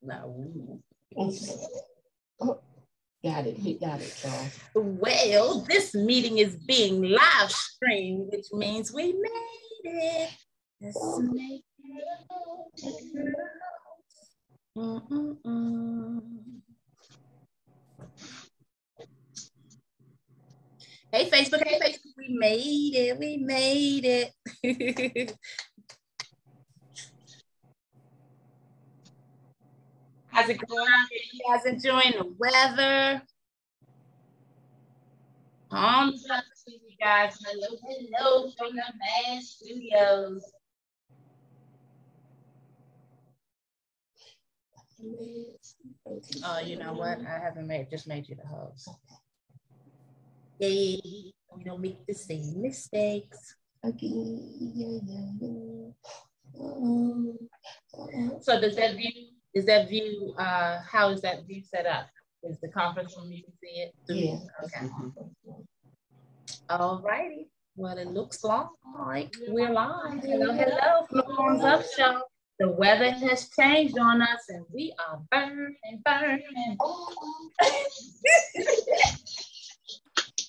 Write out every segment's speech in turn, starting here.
No. Oh, got it. He got it, Charles. Well, this meeting is being live streamed, which means we made it. Let's make it. Hey, Facebook. Hey, Facebook. We made it. We made it. How's it going out there? You guys enjoying the weather? Thumbs up to you guys. Hello, hello from the Mad Studios. Oh, you know what? I haven't just made you the host. Yay, we don't make the same mistakes. So is that view, how is that view set up? Is the conference room, you can see it? Yeah. Okay. All righty. Well, it looks like we're live. Hello, hello from the Palms Up Show. The weather has changed on us and we are burning.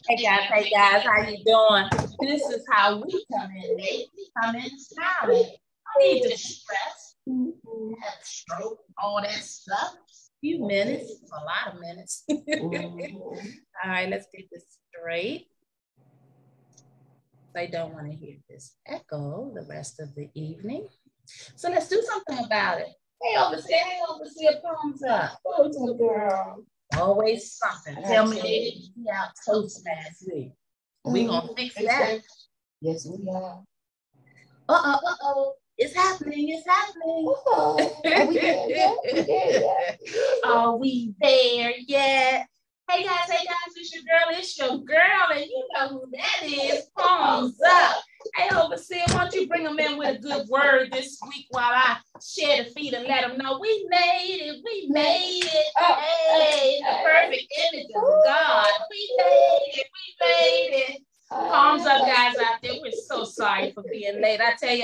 Hey guys, how you doing? This is how we come in late. We come in smiling. I need to stress, have a stroke, all that stuff. A few minutes, a lot of minutes. All right, let's get this straight. I don't want to hear this echo the rest of the evening. So let's do something about it. Hey, overseer, Palms Up. What's up, girl? Always something. Tell me they didn't see our toast last week. We gonna fix that. Yes, we are. Uh-oh. It's happening. Are we there yet? Are we there yet? Hey guys, it's your girl, and you know who that is. Palms Up. Hey, overseer, why don't you bring them in with a good word this week while I share the feed and let them know we made it. Hey, the perfect image of God. We made it. Palms up, guys out there. We're so sorry for being late. I tell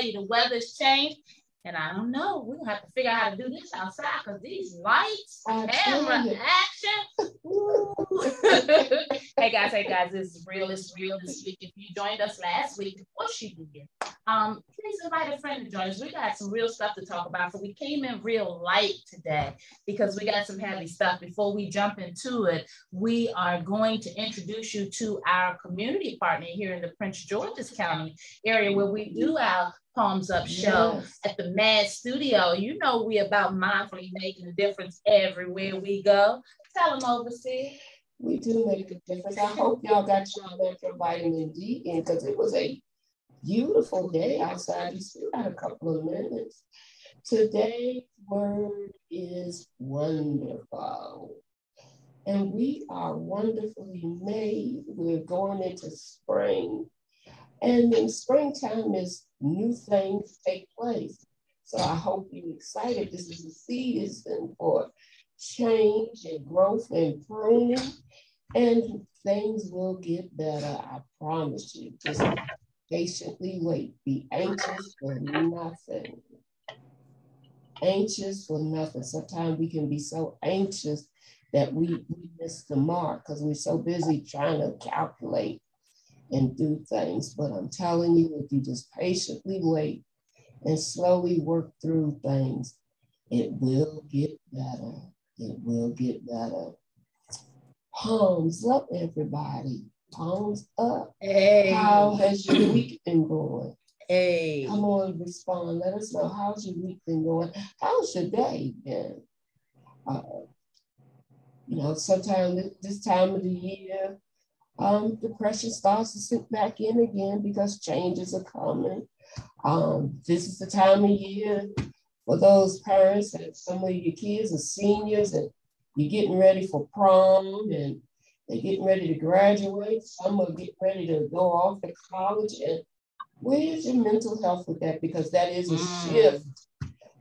you, the weather's changed. And I don't know, we're gonna have to figure out how to do this outside because these lights, camera, action. Hey guys, this is real. It's real this week. If you joined us last week, of course you did. Please invite a friend to join us. We got some real stuff to talk about. So we came in real light today because we got some heavy stuff. Before we jump into it, we are going to introduce you to our community partner here in the Prince George's County area where we do our Palms Up show at the Mad Studio. You know we about mindfully making a difference everywhere we go. Tell them, overseer. We do make a difference. I hope y'all got your vitamin D in because it was a beautiful day outside. You still got a couple of minutes. Today's word is wonderful. And we are wonderfully made. We're going into spring. And in springtime is new things take place. So I hope you're excited. This is a season for change and growth and pruning. And things will get better. I promise you. Just patiently wait. Be anxious for nothing. Anxious for nothing. Sometimes we can be so anxious that we miss the mark because we're so busy trying to calculate and do things. But I'm telling you, if you just patiently wait and slowly work through things, it will get better. It will get better. Palms up, everybody. Palms up. Hey. How has your week been going? Hey. Come on, respond. Let us know. How's your week been going? How's your day been? Sometimes this time of the year, depression starts to sink back in again because changes are coming. This is the time of year for those parents that some of your kids are seniors and you're getting ready for prom and they're getting ready to graduate. Some are getting ready to go off to college. And where's your mental health with that? Because that is a shift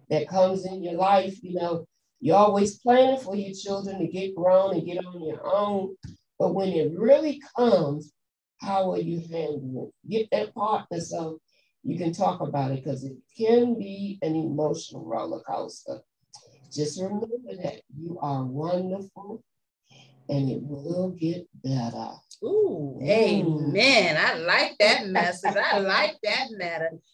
that comes in your life. You're always planning for your children to get grown and get on their own. But when it really comes, how are you handling it? Get that partner so you can talk about it because it can be an emotional roller coaster. Just remember that you are wonderful and it will get better. Ooh, amen. I like that message. I like that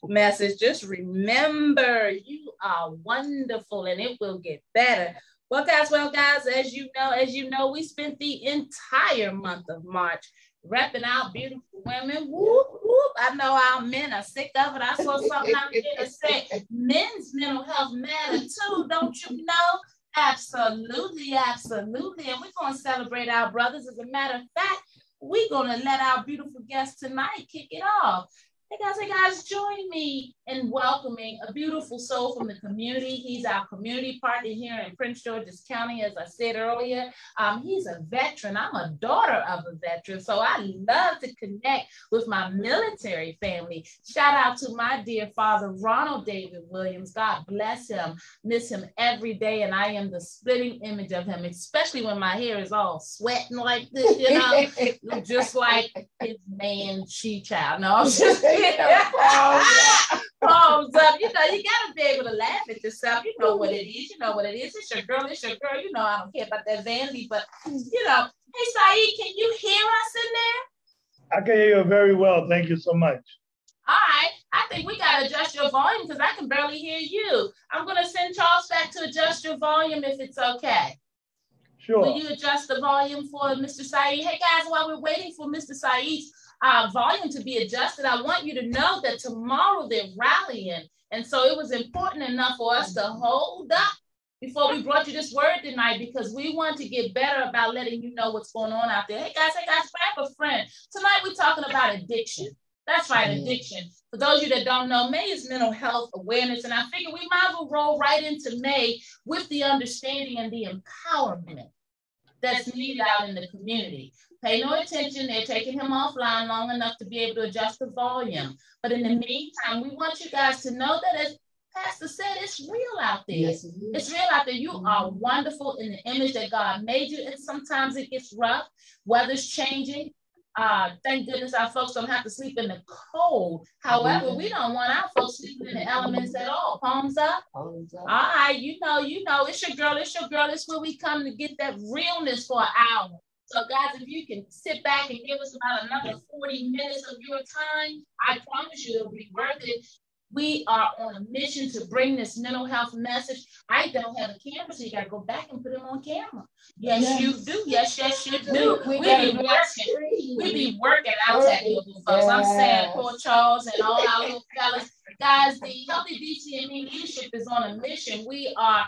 message. Just remember, you are wonderful and it will get better. Well, guys, as you know, we spent the entire month of March repping our beautiful women. Whoop, whoop. I know our men are sick of it. I saw something out there that said men's mental health matter too, don't you know? Absolutely, absolutely. And we're going to celebrate our brothers. As a matter of fact, we're going to let our beautiful guest tonight kick it off. Hey guys, join me in welcoming a beautiful soul from the community. He's our community partner here in Prince George's County, as I said earlier. He's a veteran. I'm a daughter of a veteran, so I love to connect with my military family. Shout out to my dear father, Ronald David Williams. God bless him. Miss him every day, and I am the splitting image of him, especially when my hair is all sweating like this, you know, just like his man, Child. No, I'm just palms up. You know, you gotta be able to laugh at yourself. You know what it is. You know what it is. It's your girl. It's your girl. You know, I don't care about that vanity, but you know. Hey, Saeed, can you hear us in there? I can hear you very well. Thank you so much. All right. I think we gotta adjust your volume because I can barely hear you. I'm gonna send Charles back to adjust your volume if it's okay. Sure. Will you adjust the volume for Mr. Saeed? Hey guys, while we're waiting for Mr. Saeed's volume to be adjusted, I want you to know that tomorrow they're rallying. And so it was important enough for us to hold up before we brought you this word tonight, because we want to get better about letting you know what's going on out there. Hey guys, grab a friend. Tonight we're talking about addiction. That's right, addiction. For those of you that don't know, May is mental health awareness, and I figure we might as well roll right into May with the understanding and the empowerment that's needed out in the community. Pay no attention. They're taking him offline long enough to be able to adjust the volume. But in the meantime, we want you guys to know that, as Pastor said, it's real out there. Yes, it's real out there. You are wonderful in the image that God made you. And sometimes it gets rough. Weather's changing. Thank goodness our folks don't have to sleep in the cold. However, we don't want our folks sleeping in the elements at all. Palms up. All right, you know, it's your girl. It's where we come to get that realness for an hour. So guys, if you can sit back and give us about another 40 minutes of your time, I promise you it'll be worth it. We are on a mission to bring this mental health message. I don't have a camera, so you got to go back and put them on camera. Yes, you do. Yes, you do. We be working out technical folks. I'm saying poor Charles and all our little fellas. Guys, the Healthy DCME leadership is on a mission. We are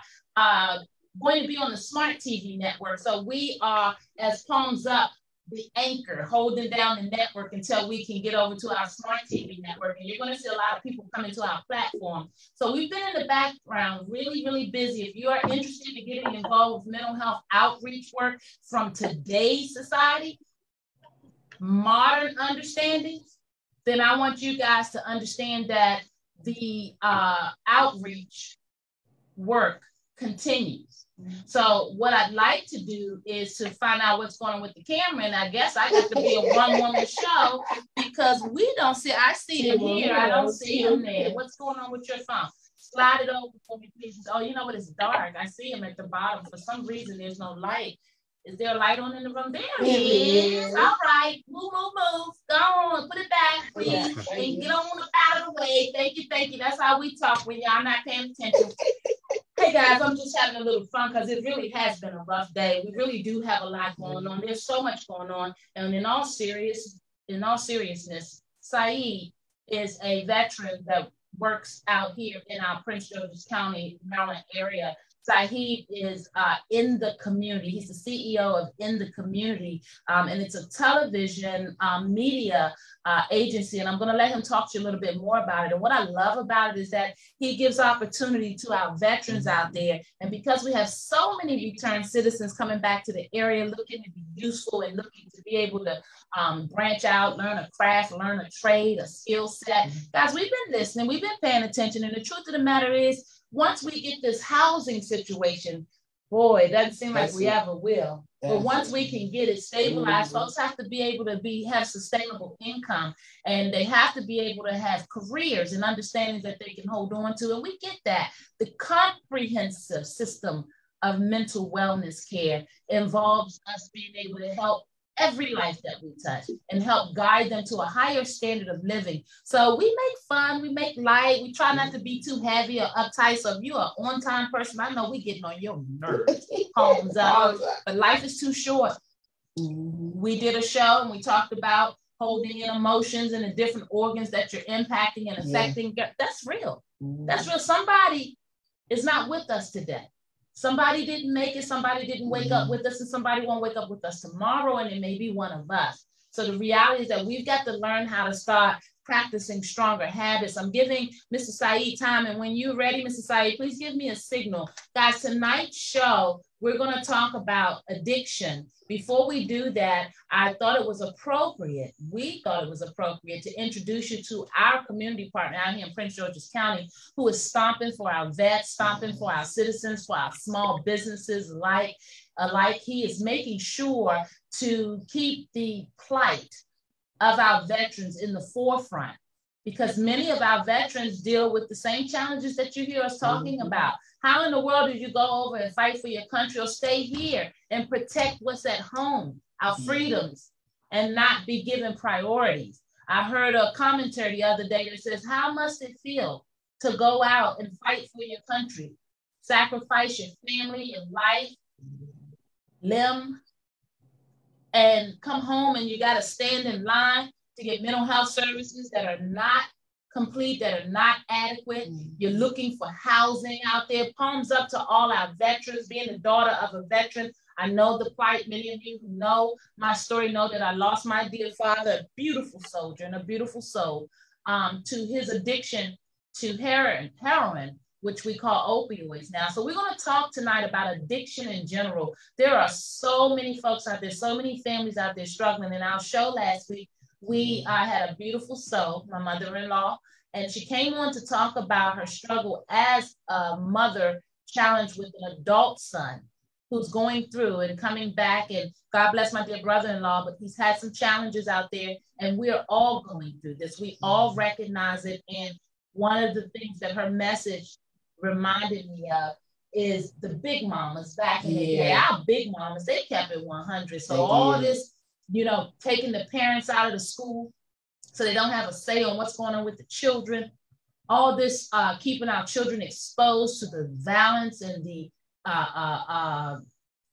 going to be on the Smart TV network. So we are, as Palms Up, the anchor holding down the network until we can get over to our Smart TV network. And you're going to see a lot of people coming to our platform. So we've been in the background, really, really busy. If you are interested in getting involved with mental health outreach work from today's society, modern understandings, then I want you guys to understand that the outreach work continues. So what I'd like to do is to find out what's going on with the camera, and I guess I got to be a one-woman show because we don't see. I see him here, I don't see him there. What's going on with your phone? Slide it over for me, please. Oh, you know what? It's dark. I see him at the bottom. For some reason, there's no light. Is there a light on in the room? There he is. All right. Move. Go on. Put it back, please. And get on out of the way. Thank you. That's how we talk when y'all not paying attention. Hey guys, I'm just having a little fun because it really has been a rough day. We really do have a lot going on. There's so much going on. And in all seriousness, Saeed is a veteran that works out here in our Prince George's County, Maryland area. Saeed is in the community. He's the CEO of In the Community, and it's a television media agency. And I'm going to let him talk to you a little bit more about it. And what I love about it is that he gives opportunity to our veterans out there. And because we have so many returned citizens coming back to the area looking to be useful and looking to be able to branch out, learn a craft, learn a trade, a skill set. Guys, we've been listening. We've been paying attention. And the truth of the matter is, once we get this housing situation Boy, it doesn't seem like That's we it. ever will. But That's once it. we can get it stabilized, Mhm. folks have to be able to have sustainable income, and they have to be able to have careers and understanding that they can hold on to. And we get that. The comprehensive system of mental wellness care involves us being able to help every life that we touch and help guide them to a higher standard of living. So we make fun, we make light, we try not to be too heavy or uptight. So if you're an on-time person, I know we getting on your nerves. Homes up, but life is too short. We did a show and we talked about holding in emotions and the different organs that you're impacting and affecting. Yeah. That's real. That's real. Somebody is not with us today. Somebody didn't make it, somebody didn't wake up with us, and somebody won't wake up with us tomorrow, and it may be one of us. So the reality is that we've got to learn how to start practicing stronger habits. I'm giving Mr. Saeed time, and when you're ready, Mr. Saeed, please give me a signal. Guys, tonight's show, we're going to talk about addiction. Before we do that, I thought it was appropriate, we thought it was appropriate to introduce you to our community partner out here in Prince George's County, who is stomping for our vets, stomping for our citizens, for our small businesses alike. He is making sure to keep the plight of our veterans in the forefront, because many of our veterans deal with the same challenges that you hear us talking about. How in the world did you go over and fight for your country or stay here and protect what's at home, our freedoms, and not be given priorities? I heard a commentary the other day that says, how must it feel to go out and fight for your country, sacrifice your family, your life, limb, and come home and you got to stand in line to get mental health services that are not complete, that are not adequate. You're looking for housing out there. Palms up to all our veterans. Being the daughter of a veteran, I know the plight. Many of you who know my story know that I lost my dear father, a beautiful soldier and a beautiful soul, to his addiction to heroin, which we call opioids now. So we're going to talk tonight about addiction in general. There are so many folks out there, so many families out there struggling. In our show last week, we had a beautiful soul, my mother-in-law, and she came on to talk about her struggle as a mother challenged with an adult son who's going through and coming back. And God bless my dear brother-in-law, but he's had some challenges out there, and we're all going through this. We all recognize it. And one of the things that her message reminded me of is the big mamas back in the day. Our big mamas, they kept it 100. So all this, taking the parents out of the school so they don't have a say on what's going on with the children, all this keeping our children exposed to the violence and the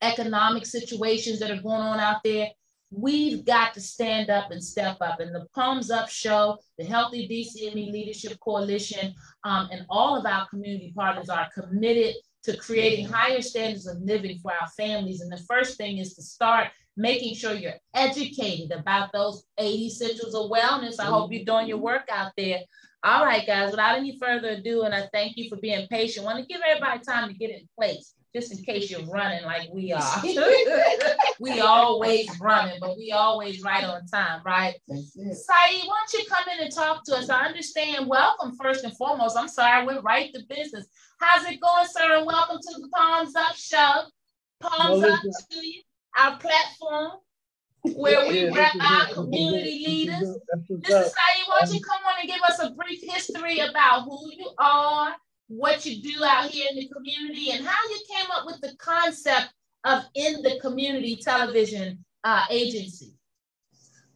economic situations that are going on out there. We've got to stand up and step up. And the Palms Up Show, the Healthy DCME Leadership Coalition, and all of our community partners are committed to creating higher standards of living for our families. And the first thing is to start making sure you're educated about those 8 essentials of wellness. I hope you're doing your work out there. All right, guys, without any further ado, and I thank you for being patient, I want to give everybody time to get in place, just in case you're running like we are. We always running, but we always right on time, right? Saeed, why don't you come in and talk to us? I understand. Welcome, first and foremost. I'm sorry, I went right to business. How's it going, sir? And welcome to the Palms Up Show. Palms up to you, our platform where we rep our community leaders. Mr. Saeed, why don't you come on and give us a brief history about who you are, what you do out here in the community, and how you came up with the concept of In the Community television agency.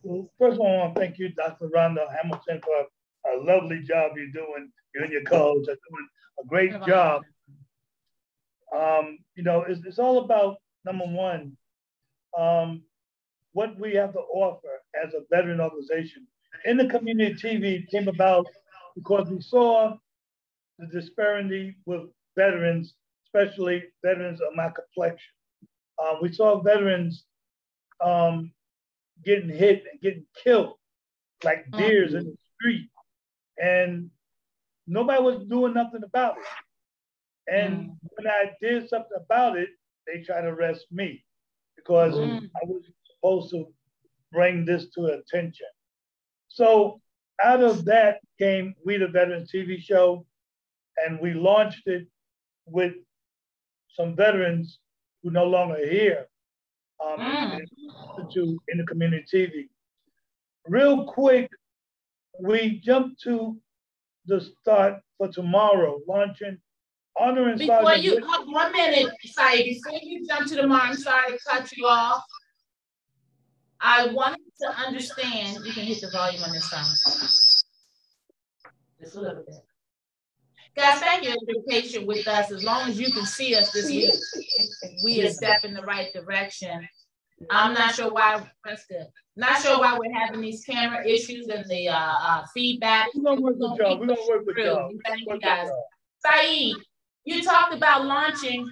Well, first of all, I want to thank you, Dr. Rhonda Hamilton, for a lovely job you're doing. You and your co-hosts are doing a great job. It's all about, number one, what we have to offer as a veteran organization. In the Community TV came about because we saw the disparity with veterans, especially veterans of my complexion. We saw veterans getting hit and getting killed like deers in the street, and nobody was doing nothing about it. And when I did something about it, they tried to arrest me because I was supposed to bring this to attention. So out of that came We the Veterans TV show, and we launched it with some veterans who no longer here in the community TV. Real quick, we jump to the start for tomorrow, launching honoring before you 1 minute, sorry, before you jump to tomorrow, I'm sorry to cut you off. I wanted to understand, you can hit the volume on this song. Just a little bit. Guys, thank you for being patient with us. As long as you can see us this week, we are stepping in the right direction. I'm not sure why, that's good. Not sure why we're having these camera issues and the feedback. We're gonna work with y'all. We're gonna work with y'all. Thank you guys. Saeed, you talked about launching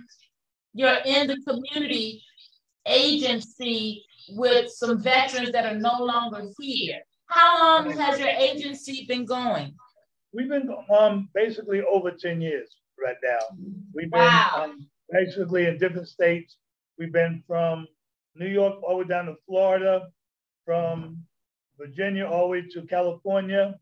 your In the Community agency with some veterans that are no longer here. How long has your agency been going? We've been basically over 10 years right now. We've been basically in different states. We've been from New York all the way down to Florida, from Virginia all the way to California,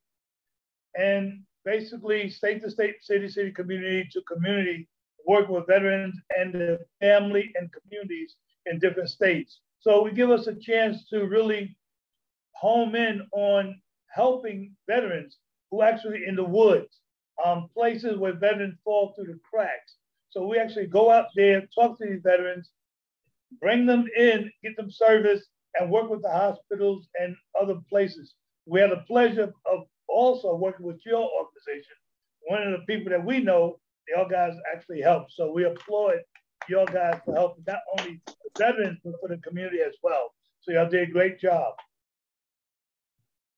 and basically state to state, city to community to community, work with veterans and their family and communities in different states. So it gives us a chance to really home in on helping veterans who actually in the woods, places where veterans fall through the cracks. So we actually go out there, talk to these veterans, bring them in, get them service, and work with the hospitals and other places. We had the pleasure of also working with your organization. One of the people that we know, y'all guys actually help. So we applaud y'all guys for helping not only the veterans, but for the community as well. So y'all did a great job.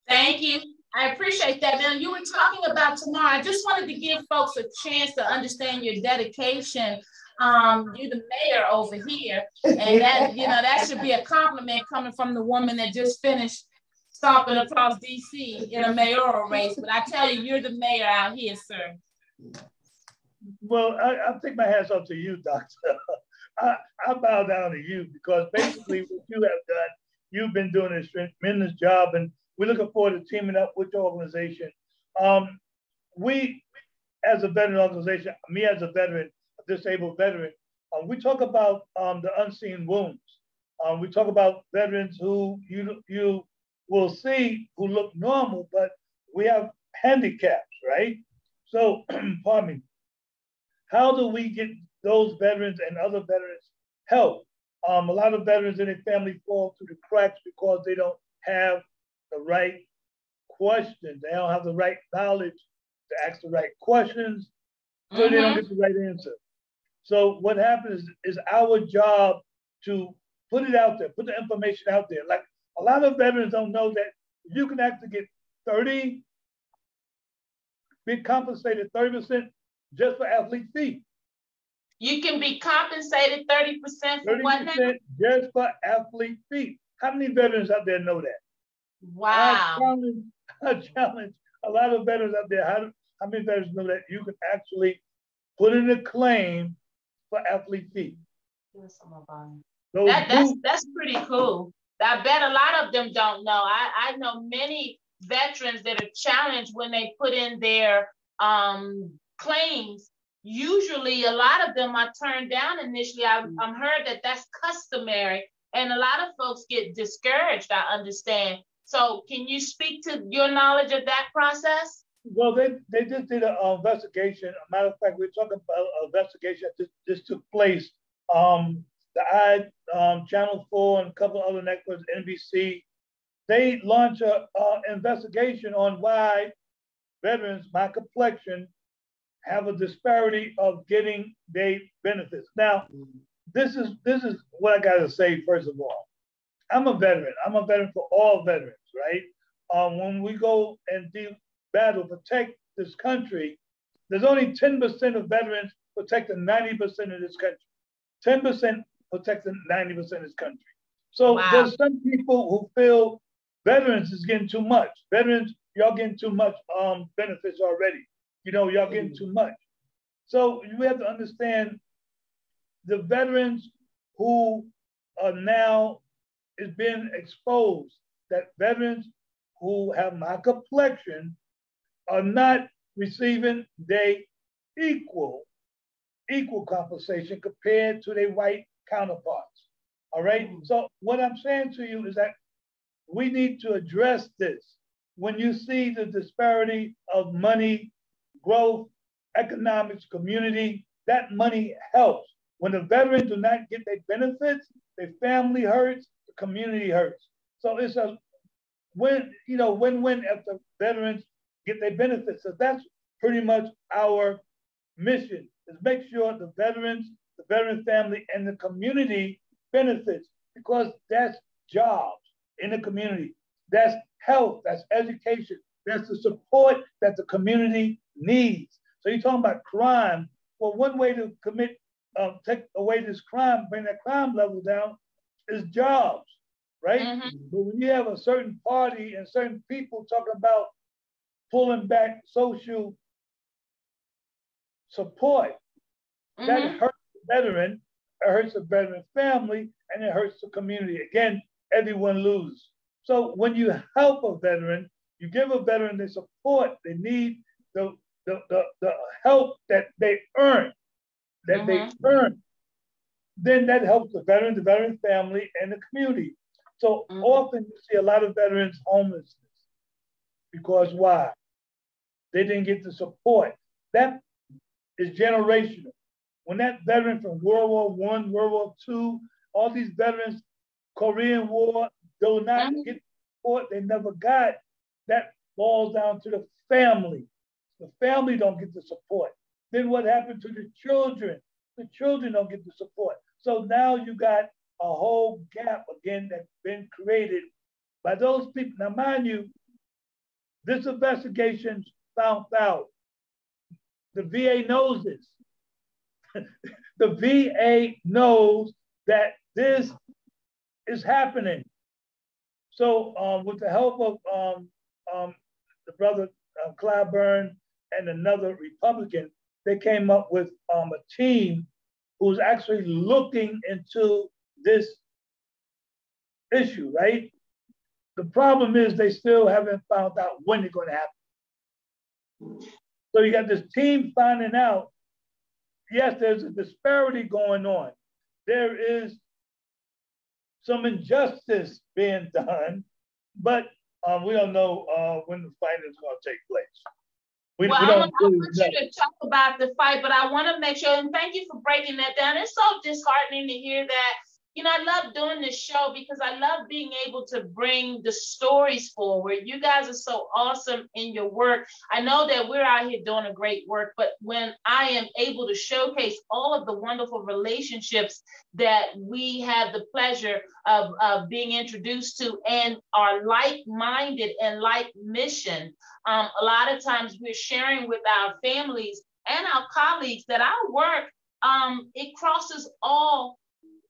Thank you. I appreciate that. Now, you were talking about tomorrow. I just wanted to give folks a chance to understand your dedication. You're the mayor over here, and that, you know, that should be a compliment coming from the woman that just finished stomping across DC in a mayoral race. But I tell you, you're the mayor out here, sir. Well, I'll take my hats off to you, Doctor. I bow down to you because basically what you have done, you've been doing a tremendous job, and we're looking forward to teaming up with your organization. We, as a veteran organization, me as a veteran, a disabled veteran, we talk about the unseen wounds. We talk about veterans who you will see who look normal, but we have handicaps, right? So, pardon me. How do we get those veterans and other veterans help? A lot of veterans and their family fall through the cracks because they don't have the right questions. They don't have the right knowledge to ask the right questions, so they don't get the right answer. So what happens is our job to put it out there, put the information out there. Like a lot of veterans don't know that you can actually get be compensated 30% just for athlete fee. You can be compensated 30% for what now? Just for athlete fee. How many veterans out there know that? Wow. I challenge a lot of veterans out there. How many veterans know that you can actually put in a claim for athlete fee? That's pretty cool. I bet a lot of them don't know. I know many veterans that are challenged when they put in their claims. Usually a lot of them are turned down initially. I've heard that that's customary, and a lot of folks get discouraged, I understand. So can you speak to your knowledge of that process? Well, they just did an investigation. A matter of fact, we're talking about an investigation that just took place. The Channel 4 and a couple of other networks, NBC, they launched an investigation on why veterans, my complexion, have a disparity of getting their benefits. Now, this is what I gotta say, first of all. I'm a veteran. I'm a veteran for all veterans, right? When we go and do battle, protect this country, there's only 10% of veterans protecting 90% of this country. 10% protecting 90% of this country. So there's some people who feel veterans is getting too much. Veterans, y'all getting too much benefits already. You know, y'all getting too much. So you have to understand the veterans who are now is being exposed, that veterans who have my complexion are not receiving their equal compensation compared to their white counterparts. All right. So what I'm saying to you is that we need to address this. When you see the disparity of money, growth, economics, community, that money helps. When the veterans do not get their benefits, their family hurts, the community hurts. So it's a win-win if the veterans get their benefits. So that's pretty much our mission, is make sure the veterans, the veteran family, and the community benefits, because that's jobs in the community. That's health, that's education, that's the support that the community needs. So you're talking about crime. Well, one way to take away this crime, bring that crime level down, is jobs, right? Mm-hmm. But when you have a certain party and certain people talking about pulling back social support, mm-hmm. that hurts the veteran, it hurts the veteran family, and it hurts the community. Again, everyone loses. So when you help a veteran, you give a veteran the support they need, the help that they earn, then that helps the veteran family, and the community. So often you see a lot of veterans homelessness. Because why? They didn't get the support. That is generational. When that veteran from World War I, World War II, all these veterans, Korean War, do not get support they never got, that falls down to the family. The family don't get the support. Then what happened to the children? The children don't get the support. So now you got a whole gap again that's been created by those people. Now, mind you, this investigation found out. The VA knows this. The VA knows that this is happening. So with the help of the brother Clyburn and another Republican, they came up with a team who's actually looking into this issue, right? The problem is they still haven't found out when it's going to happen. So you got this team finding out, yes, there's a disparity going on. There is some injustice being done, but we don't know when the fight is going to take place. I want you to talk about the fight, but I want to make sure, and thank you for breaking that down. It's so disheartening to hear that. You know, I love doing this show because I love being able to bring the stories forward. You guys are so awesome in your work. I know that we're out here doing a great work, but when I am able to showcase all of the wonderful relationships that we have the pleasure of being introduced to and are like-minded and like mission, a lot of times we're sharing with our families and our colleagues that our work, it crosses all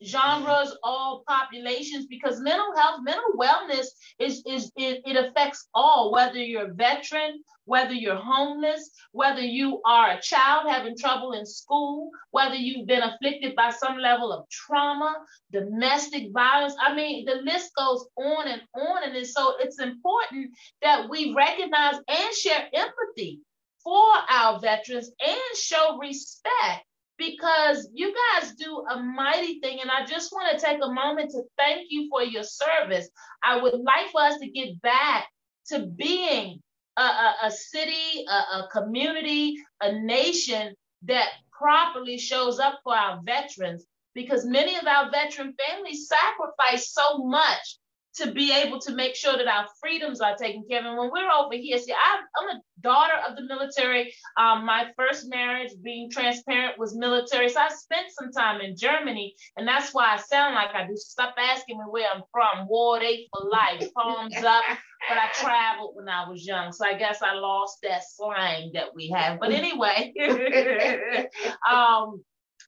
genres, all populations, because mental health, mental wellness it affects all, whether you're a veteran, whether you're homeless, whether you are a child having trouble in school, whether you've been afflicted by some level of trauma, domestic violence. I mean, the list goes on. And so it's important that we recognize and share empathy for our veterans and show respect, because you guys do a mighty thing. And I just want to take a moment to thank you for your service. I would like for us to get back to being a city, a community, a nation that properly shows up for our veterans, because many of our veteran families sacrifice so much to be able to make sure that our freedoms are taken care of. And when we're over here, see, I'm a daughter of the military. My first marriage, being transparent, was military. So I spent some time in Germany, and that's why I sound like I do. Stop asking me where I'm from. Ward 8 for life, palms up. But I traveled when I was young, so I guess I lost that slang that we have. But anyway,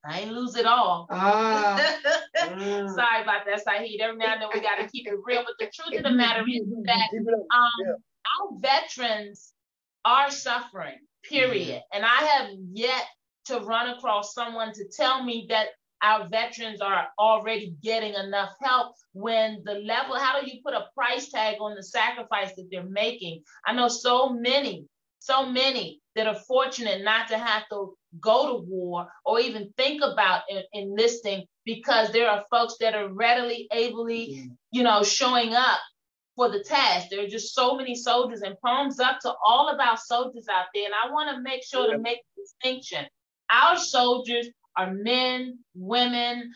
I ain't lose it all. Sorry about that, Saheed. Every now and then we got to keep it real. But the truth of the matter is that our veterans are suffering, period. And I have yet to run across someone to tell me that our veterans are already getting enough help, when the level, how do you put a price tag on the sacrifice that they're making? I know so many that are fortunate not to have to go to war or even think about enlisting, because there are folks that are readily, ably, showing up for the task. There are just so many soldiers, and palms up to all of our soldiers out there. And I want to make sure to make a distinction. Our soldiers are men, women,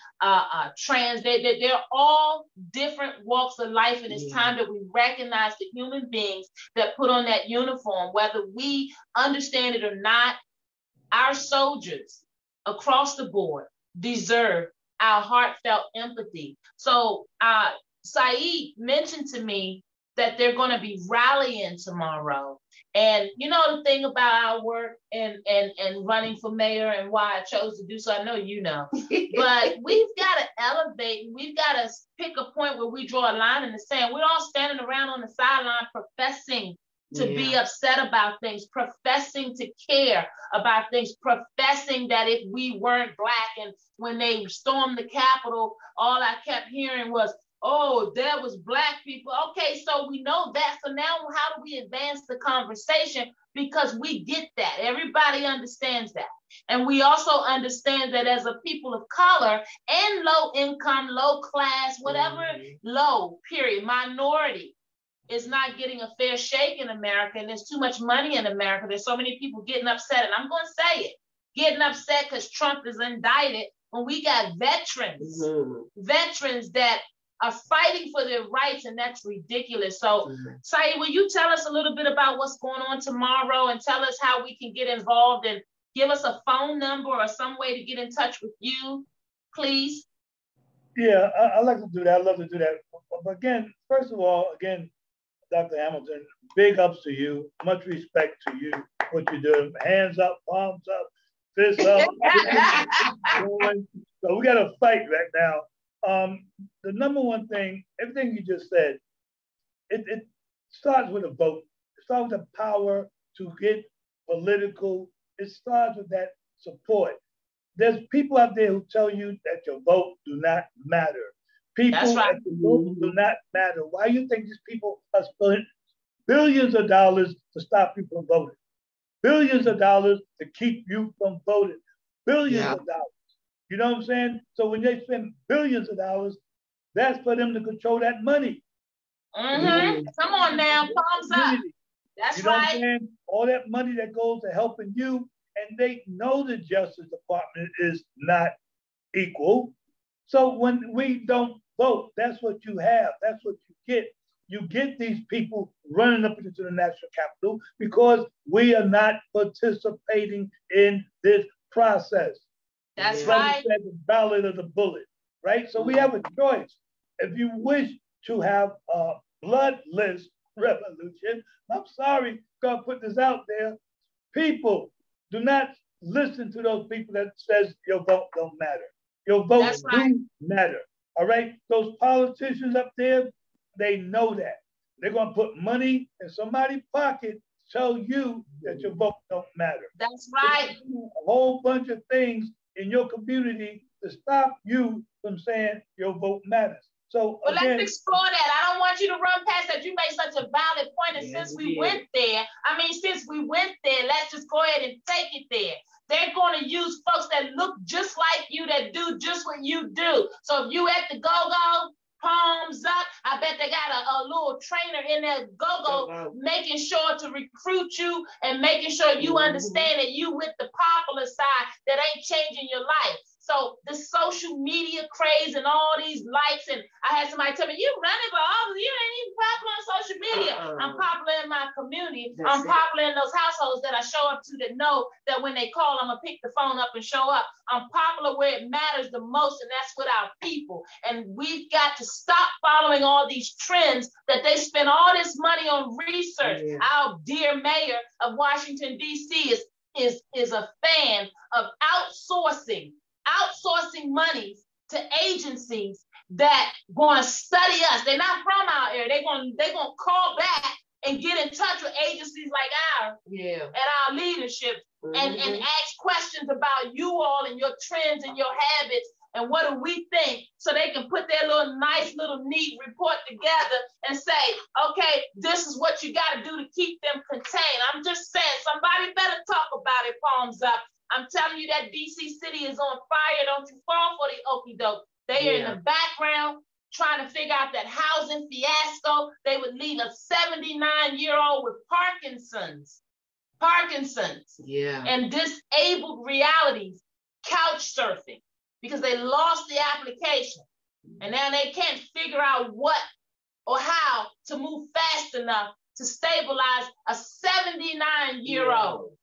trans. They're all different walks of life, and it's time that we recognize the human beings that put on that uniform, whether we understand it or not. Our soldiers across the board deserve our heartfelt empathy. So Saeed mentioned to me that they're going to be rallying tomorrow. And the thing about our work and running for mayor and why I chose to do so, I know you know, but we've got to elevate. We've got to pick a point where we draw a line in the sand. We're all standing around on the sideline professing to be upset about things, professing to care about things, professing that if we weren't Black, and when they stormed the Capitol, all I kept hearing was, oh, there was Black people. Okay, so we know that. So now how do we advance the conversation? Because we get that. Everybody understands that. And we also understand that as a people of color and low income, low class, whatever, low, period, minority, is not getting a fair shake in America, and there's too much money in America. There's so many people getting upset, and I'm going to say it, getting upset because Trump is indicted when we got veterans, veterans that are fighting for their rights, and that's ridiculous. So, Saeed, will you tell us a little bit about what's going on tomorrow, and tell us how we can get involved, and give us a phone number or some way to get in touch with you, please? Yeah, I like to do that. I love to do that. But again, first of all, Dr. Hamilton, big ups to you. Much respect to you, what you do. Hands up, palms up, fists up. So we got to fight right now. The number one thing, everything you just said, it starts with a vote. It starts with the power to get political. It starts with that support. There's people out there who tell you that your vote do not matter. People at the vote do not matter. Why do you think these people are spending billions of dollars to stop you from voting? Billions of dollars to keep you from voting. Billions of dollars. You know what I'm saying? So when they spend billions of dollars, that's for them to control that money. Come on now, palms up. That's you know what I'm saying? All that money that goes to helping you, and they know the Justice Department is not equal. So when we don't vote, that's what you have. That's what you get. You get these people running up into the national capital because we are not participating in this process. That's right. The ballot of the bullet, right? So we have a choice. If you wish to have a bloodless revolution, I'm sorry, God put this out there. People, do not listen to those people that says your vote don't matter. Your votes do matter, all right? Those politicians up there, they know that. They're gonna put money in somebody's pocket, tell you that your vote don't matter. That's right. A whole bunch of things in your community to stop you from saying your vote matters. So well, let's explore that. I don't want you to run past that. You made such a valid point. And since we went there, let's just go ahead and take it there. They're going to use folks that look just like you, that do just what you do. So if you at the go-go, palms up, I bet they got a little trainer in there, go-go, making sure to recruit you and making sure you understand that you with the popular side that ain't changing your life. So the social media craze and all these likes, and I had somebody tell me, you running for office, you ain't even popular on social media. I'm popular in my community. I'm popular in those households that I show up to that know that when they call, I'm gonna pick the phone up and show up. I'm popular where it matters the most, and that's with our people. And we've got to stop following all these trends that they spend all this money on research. Our dear mayor of Washington, D.C. is a fan of outsourcing monies to agencies that going to study us. They're not from our area. They're going to call back and get in touch with agencies like ours and our leadership and ask questions about you all and your trends and your habits and what do we think, so they can put their little nice little neat report together and say, okay, this is what you got to do to keep them contained. I'm just saying, somebody better talk about it. Palms up. I'm telling you that DC City is on fire. Don't you fall for the okie doke. They are in the background trying to figure out that housing fiasco. They would leave a 79-year-old with Parkinson's, and disabled realities, couch surfing, because they lost the application. And now they can't figure out what or how to move fast enough to stabilize a 79-year-old.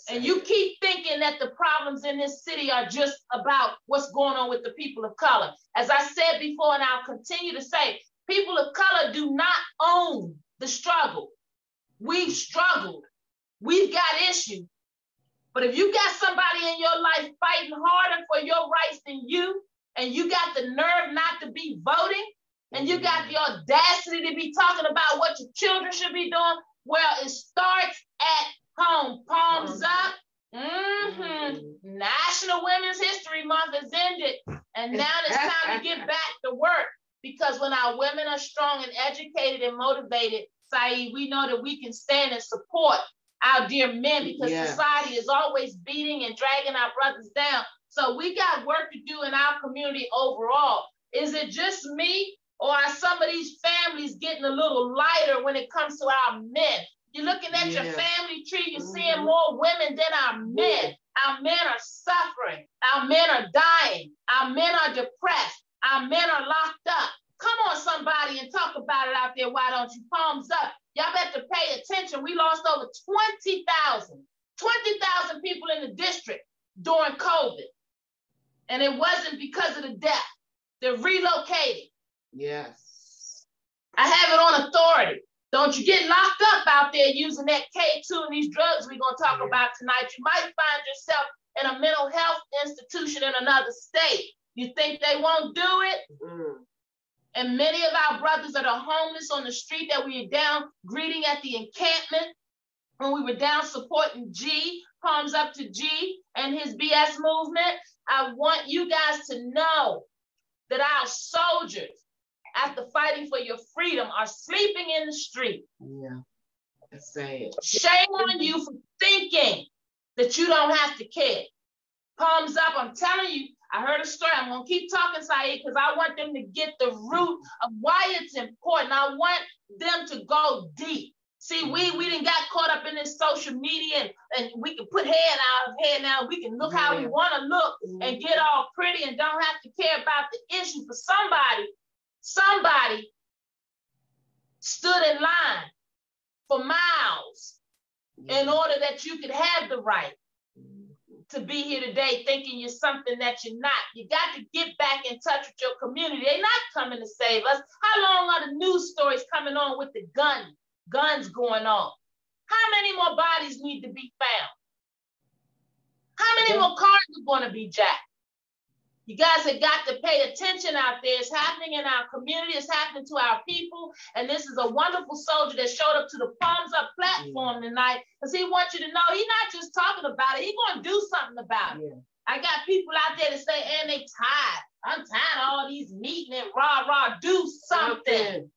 And you keep thinking that the problems in this city are just about what's going on with the people of color. As I said before, and I'll continue to say, people of color do not own the struggle. We've struggled. We've got issues. But if you got somebody in your life fighting harder for your rights than you, and you got the nerve not to be voting, and you got the audacity to be talking about what your children should be doing, well, it starts at home. Palms up. National Women's History Month has ended, and now it's time to get back to work, because when our women are strong and educated and motivated, Saeed, we know that we can stand and support our dear men, because society is always beating and dragging our brothers down. So we got work to do in our community overall. Is it just me, or are some of these families getting a little lighter when it comes to our men? You're looking at your family tree, you're seeing more women than our men. Our men are suffering. Our men are dying. Our men are depressed. Our men are locked up. Come on, somebody, and talk about it out there. Why don't you? Palms up. Y'all better pay attention. We lost over 20,000 people in the district during COVID. And it wasn't because of the death. They're relocating. Yes. I have it on authority. Don't you get locked up out there using that K2 and these drugs we're going to talk about tonight. You might find yourself in a mental health institution in another state. You think they won't do it? And many of our brothers that are homeless on the street that we were down greeting at the encampment, when we were down supporting G, palms up to G and his BS movement. I want you guys to know that our soldiers, after fighting for your freedom, are sleeping in the street. Yeah, that's sad. Shame on you for thinking that you don't have to care. Palms up, I'm telling you, I heard a story. I'm going to keep talking, Saeed, because I want them to get the root of why it's important. I want them to go deep. See, we didn't got caught up in this social media, and we can put head out of head now. We can look how we want to look and get all pretty and don't have to care about the issue. But somebody stood in line for miles in order that you could have the right to be here today thinking you're something that you're not. You got to get back in touch with your community. They're not coming to save us. How long are the news stories coming on with the guns going on? How many more bodies need to be found? How many more cars are going to be jacked? You guys have got to pay attention out there. It's happening in our community. It's happening to our people. And this is a wonderful soldier that showed up to the Palms Up platform tonight, because he wants you to know he's not just talking about it. He's going to do something about it. I got people out there that say, and they tired. I'm tired of all these meeting and rah. Do something.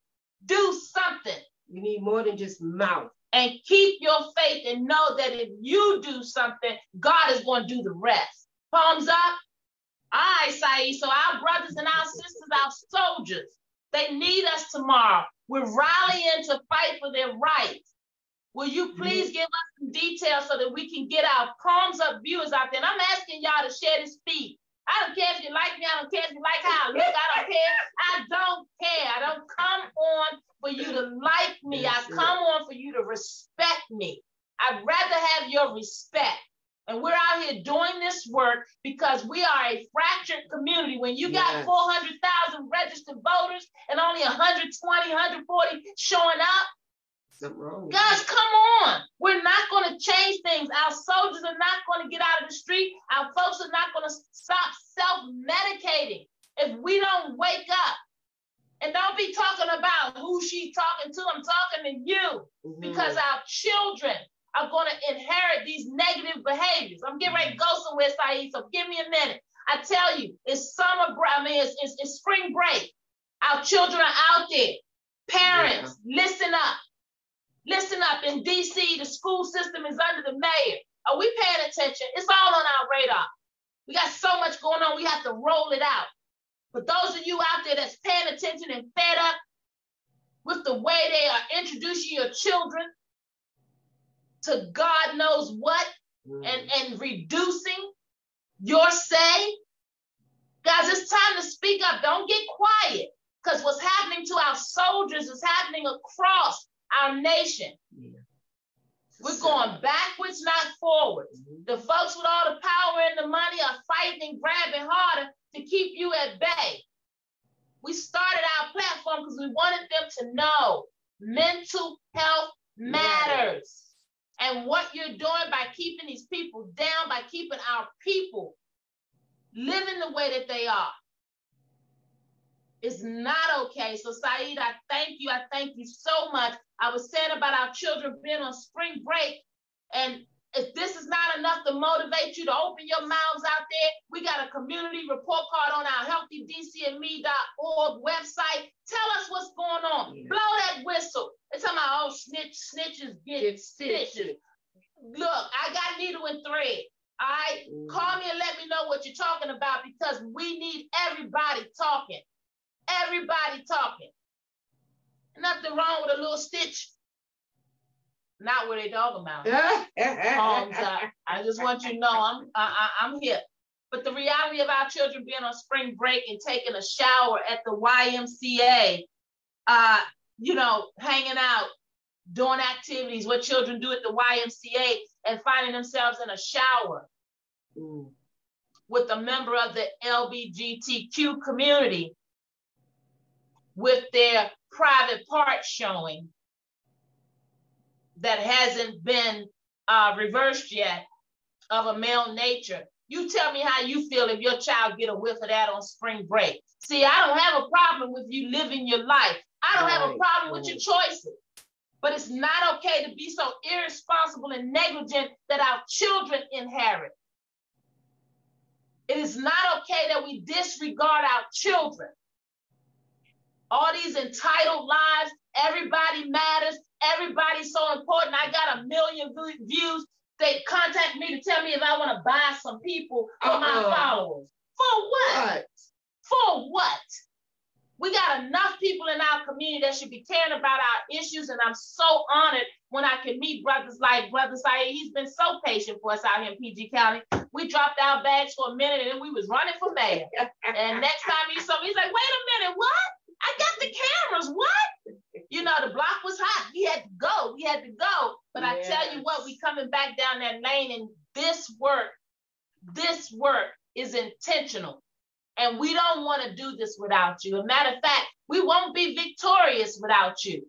Do something. We need more than just mouth. And keep your faith and know that if you do something, God is going to do the rest. Palms up. All right, Saeed. So our brothers and our sisters, our soldiers, they need us tomorrow. We're rallying to fight for their rights. Will you please give us some details so that we can get our Palms Up viewers out there? And I'm asking y'all to share this feed. I don't care if you like me. I don't care if you like how I look. I don't care. I don't care. I don't come on for you to like me. I come on for you to respect me. I'd rather have your respect. And we're out here doing this work because we are a fractured community. When you got 400,000 registered voters and only 120, 140 showing up, something wrong. Guys, come on. We're not going to change things. Our soldiers are not going to get out of the street. Our folks are not going to stop self-medicating if we don't wake up. And don't be talking about who she's talking to. I'm talking to you because our children are going to inherit these negative behaviors. I'm getting ready to go somewhere, Saeed, so give me a minute. I tell you, it's summer break. I mean, it's spring break. Our children are out there. Parents, listen up. Listen up. In DC, the school system is under the mayor. Are we paying attention? It's all on our radar. We got so much going on. We have to roll it out. But those of you out there that's paying attention and fed up with the way they are introducing your children to God knows what, and reducing your say, guys, it's time to speak up. Don't get quiet, because what's happening to our soldiers is happening across our nation. Yeah. We're going backwards, not forwards. The folks with all the power and the money are fighting and grabbing harder to keep you at bay. We started our platform because we wanted them to know mental health matters. And what you're doing by keeping these people down, by keeping our people living the way that they are, is not okay. So Saeed, I thank you. I thank you so much. I was saying about our children being on spring break, and if this is not enough to motivate you to open your mouths out there, we got a community report card on our healthydcme.org website. Tell us what's going on. Yeah. Blow that whistle. They're talking about, oh, snitches get stitches. Look, I got needle and thread. All right? Call me and let me know what you're talking about, because we need everybody talking. Everybody talking. Nothing wrong with a little stitch. Not where they talking about. I just want you to know I'm here. But the reality of our children being on spring break and taking a shower at the YMCA, hanging out, doing activities, what children do at the YMCA, and finding themselves in a shower with a member of the LGBTQ community with their private part showing that hasn't been reversed yet, of a male nature. You tell me how you feel if your child get a whiff of that on spring break. See, I don't have a problem with you living your life. I don't have a problem with your choices. But it's not okay to be so irresponsible and negligent that our children inherit. It is not okay that we disregard our children. All these entitled lives, everybody matters, everybody's so important. I got 1 million views. They contact me to tell me if I want to buy some people for my followers. For what? For what? We got enough people in our community that should be caring about our issues, and I'm so honored when I can meet brothers like Brother Saeed. He's been so patient for us out here in PG County. We dropped our bags for a minute, and then we was running for mayor. And next time he saw me, he's like, wait a minute, what? I got the cameras, what? The block was hot. We had to go. But I tell you what, we coming back down that lane, and this work is intentional. And we don't want to do this without you. As a matter of fact, we won't be victorious without you.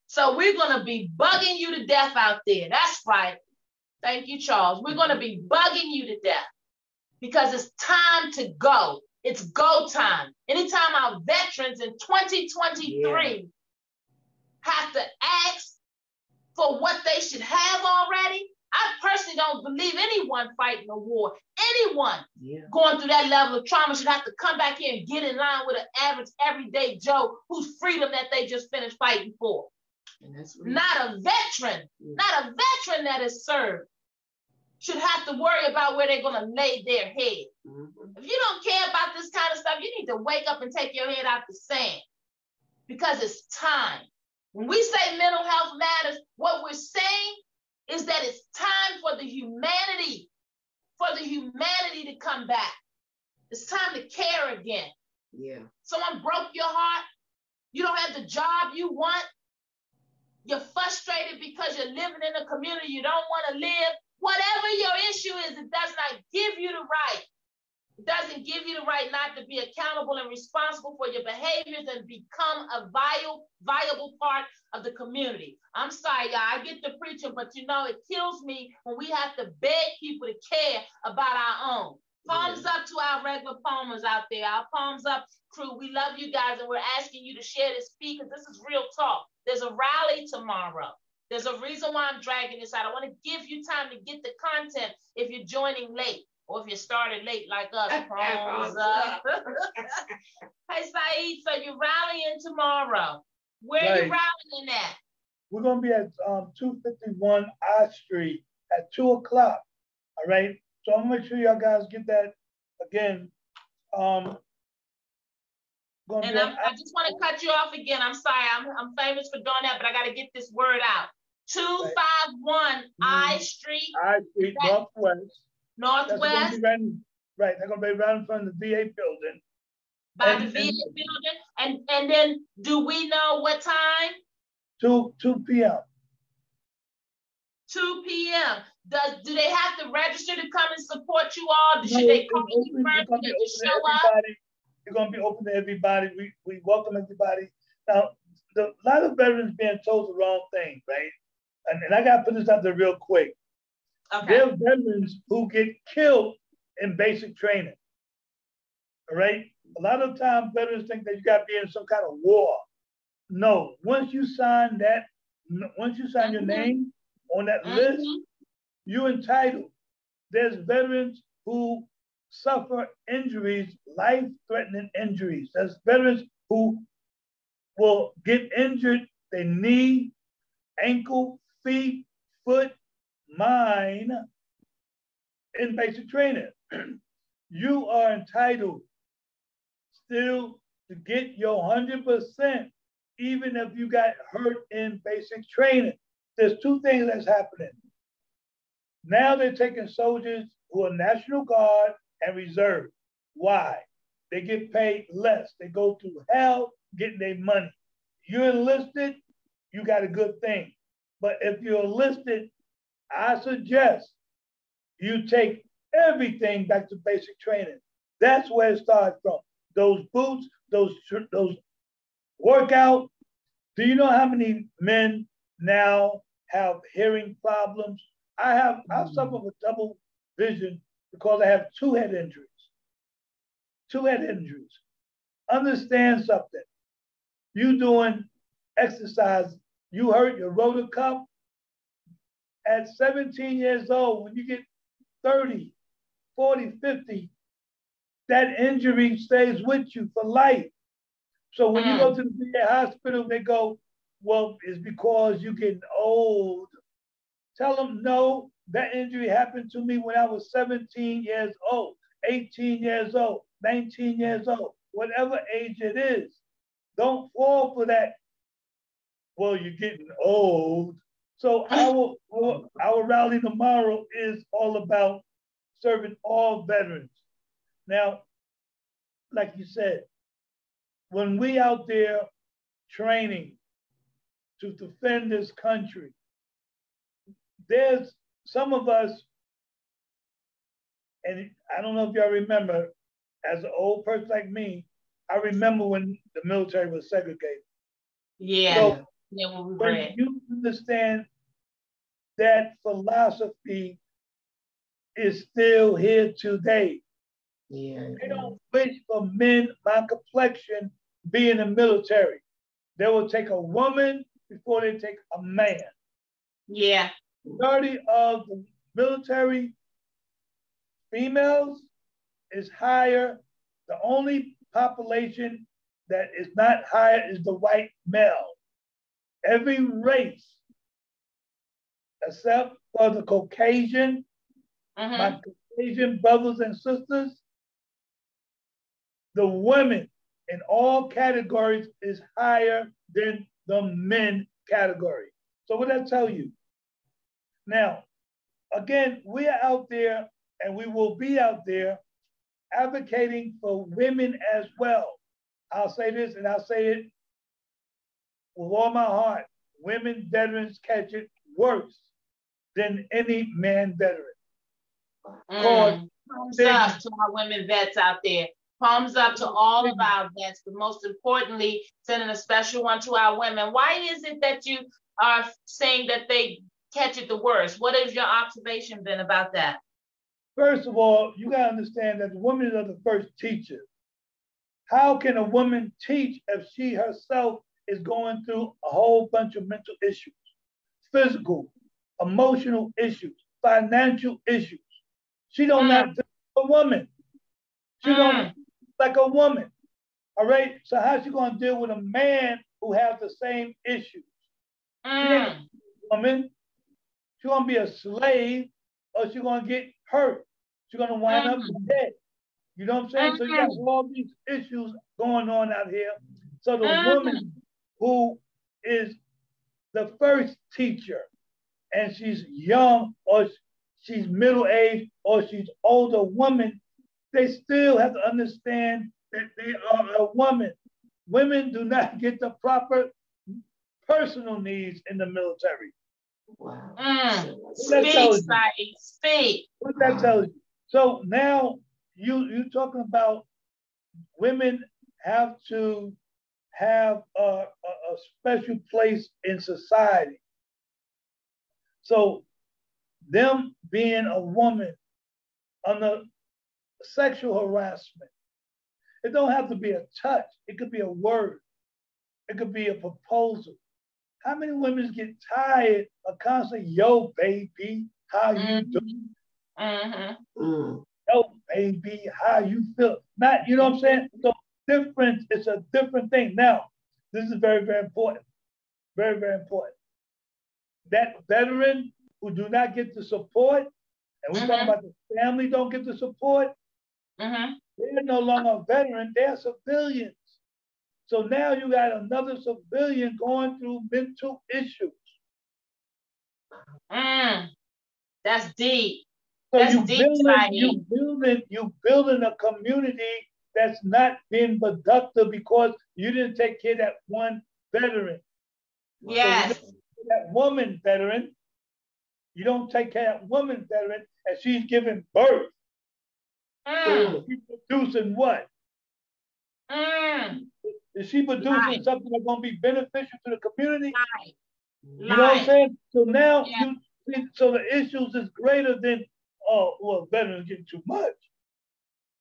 So we're going to be bugging you to death out there. That's right. Thank you, Charles. We're going to be bugging you to death because it's time to go. It's go time. Anytime our veterans in 2023 have to ask for what they should have already, I personally don't believe anyone fighting a war, anyone going through that level of trauma should have to come back here and get in line with an average everyday Joe whose freedom that they just finished fighting for. Not a veteran that is served should have to worry about where they're going to lay their head. If you don't care about this kind of stuff, you need to wake up and take your head out the sand, because it's time. When we say mental health matters, what we're saying is that it's time for the humanity to come back. It's time to care again. Someone broke your heart. You don't have the job you want. You're frustrated because you're living in a community you don't want to live. Whatever your issue is, it does not give you the right. It doesn't give you the right not to be accountable and responsible for your behaviors and become a viable part of the community. I'm sorry, y'all, I get to preaching, but it kills me when we have to beg people to care about our own. Palms up to our regular palmers out there, our palms up crew. We love you guys, and we're asking you to share this feed because this is real talk. There's a rally tomorrow. There's a reason why I'm dragging this out. I want to give you time to get the content if you're joining late. or if you started late like us, palms up. Hey, Saeed, so you're rallying tomorrow. Where are you rallying at? We're going to be at 251 I Street at 2 o'clock. All right. So I'm going to make sure y'all guys get that again. And I just want to cut you off again. I'm sorry. I'm famous for doing that, but I got to get this word out. 251 I Street. I Street, Northwest. Northwest. Right. They're going to be right in front of the VA building. By the VA building. And then do we know what time? 2 p.m. 2 p.m. Do they have to register to come and support you all? Should they call you first to show up? It's going to be open to everybody. We welcome everybody. Now, a lot of veterans being told the wrong thing, right? And I got to put this out there real quick. Okay. There are veterans who get killed in basic training. All right? A lot of times veterans think that you got to be in some kind of war. No, once you sign your name on that list, you're entitled. There's veterans who suffer injuries, life-threatening injuries. There's veterans who will get injured, their knee, ankle, feet, foot, mind, in basic training. You are entitled still to get your 100%, even if you got hurt in basic training. There's two things that's happening. Now they're taking soldiers who are National Guard and Reserve. Why? They get paid less. They go through hell getting their money. You're enlisted, you got a good thing. But if you're enlisted, I suggest you take everything back to basic training. That's where it starts from. Those boots, those workout. Do you know how many men now have hearing problems? I suffer with double vision because I have two head injuries. Understand something. You doing exercise, you hurt your rotor cuff. At 17 years old, when you get 30, 40, 50, that injury stays with you for life. So when you go to the VA hospital, they go, well, it's because you're getting old. Tell them, no, that injury happened to me when I was 17 years old, 18 years old, 19 years old, whatever age it is. Don't fall for that. Well, you're getting old. So our rally tomorrow is all about serving all veterans. Now, like you said, when we out there training to defend this country, there's some of us, and I don't know if y'all remember, as an old person like me, I remember when the military was segregated. Yeah. So when you understand that philosophy is still here today. Yeah. They don't wish for men my complexion be in the military. They will take a woman before they take a man. Yeah. Majority of the military females is higher. The only population that is not higher is the white male. Every race, except for the Caucasian, my Caucasian brothers and sisters, the women in all categories is higher than the men category. So what I tell you? Now, again, we are out there and we will be out there advocating for women as well. I'll say this and I'll say it with all my heart. Women veterans catch it worse than any man veteran. Thumbs up to our women vets out there. Thumbs up to all of our vets, but most importantly, sending a special one to our women. Why is it that you are saying that they catch it the worst? What has your observation been about that? First of all, you got to understand that the women are the first teachers. How can a woman teach if she herself is going through a whole bunch of mental issues, physical, emotional issues, financial issues? She don't have to a woman. She's gonna like a woman. All right. So how's she gonna deal with a man who has the same issues? She ain't a woman. She's gonna be a slave, or she's gonna get hurt. She's gonna wind up dead. You know what I'm saying? So you got all these issues going on out here. So the woman who is the first teacher, and she's young, or she's middle-aged, or she's older woman, they still have to understand that they are a woman. Women do not get the proper personal needs in the military. Wow. Speak. What that tells you? So now you talking about women have to have a special place in society. So them being a woman under sexual harassment, it don't have to be a touch. It could be a word. It could be a proposal. How many women get tired of constantly, yo, baby, how you doing? Yo, baby, how you feel? Not, you know what I'm saying? So difference is a different thing. Now, this is very, very important. Very, very important. That veteran who do not get the support, and we're talking about the family don't get the support, they're no longer a veteran, they're civilians. So now you got another civilian going through mental issues. That's deep. So that's you deep, building a community that's not being productive because you didn't take care of that one veteran. Yes. So that woman veteran, you don't take care of that woman veteran, and she's giving birth. She's producing what? Is she producing something that's going to be beneficial to the community? You know what I'm saying? So now so the issues is greater than, oh, well, veterans getting too much.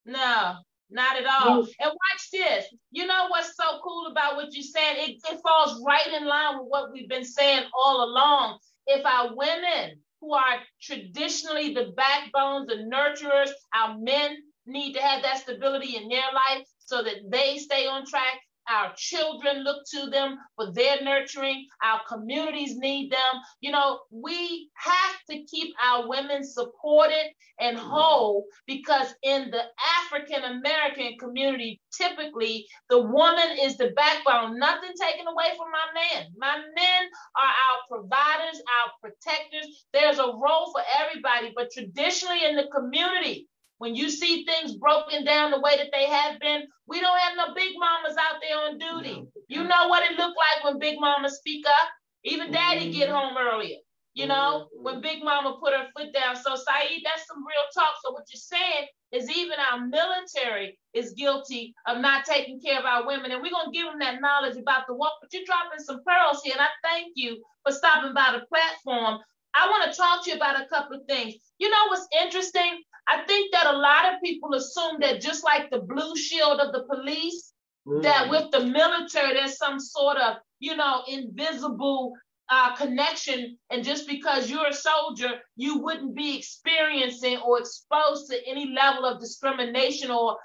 No, not at all. And watch this. You know what's so cool about what you said? It falls right in line with what we've been saying all along. If our women, who are traditionally the backbones, the nurturers, our men need to have that stability in their life so that they stay on track. Our children look to them for their nurturing. Our communities need them. You know, we have to keep our women supported and whole, because in the African American community, typically the woman is the backbone. Nothing taken away from my men. My men are our providers, our protectors. There's a role for everybody, but traditionally in the community, when you see things broken down the way that they have been, we don't have no big mamas out there on duty. You know what it looked like when big mama speak up? Even daddy get home earlier. You know, when big mama put her foot down. So Saeed, that's some real talk. So what you're saying is even our military is guilty of not taking care of our women. And we're going to give them that knowledge about the walk. But you're dropping some pearls here. And I thank you for stopping by the platform. I want to talk to you about a couple of things. You know what's interesting? I think that a lot of people assume that just like the blue shield of the police, that with the military, there's some sort of, you know, invisible connection. And just because you're a soldier, you wouldn't be experiencing or exposed to any level of discrimination or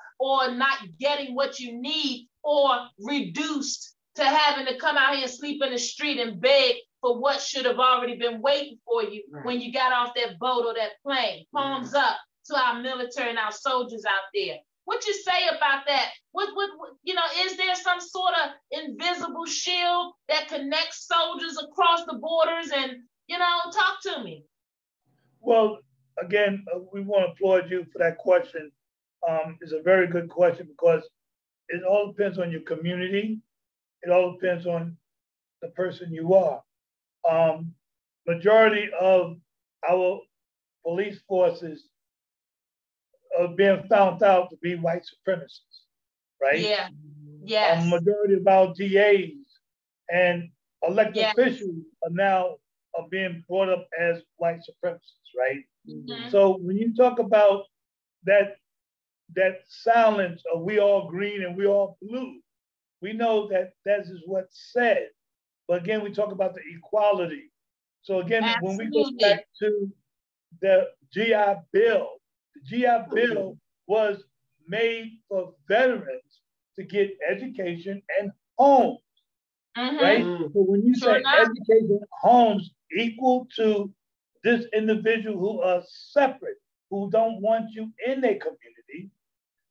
not getting what you need, or reduced to having to come out here and sleep in the street and beg for what should have already been waiting for you when you got off that boat or that plane. Palms up to our military and our soldiers out there. What you say about that? What you know, is there some sort of invisible shield that connects soldiers across the borders? And, you know, talk to me. Well, again, we want to applaud you for that question. It's a very good question, because it all depends on your community. It all depends on the person you are. Majority of our police forces are being found out to be white supremacists, right? Yeah. Yes. Majority of our DAs and elected officials are now being brought up as white supremacists, right? So when you talk about that silence of we all green and we all blue, we know that that is what's said. But again, we talk about the equality. So again, when we go back to the GI Bill, The GI Bill was made for veterans to get education and homes, right? So when you say education, homes equal to this individual who are separate, who don't want you in their community,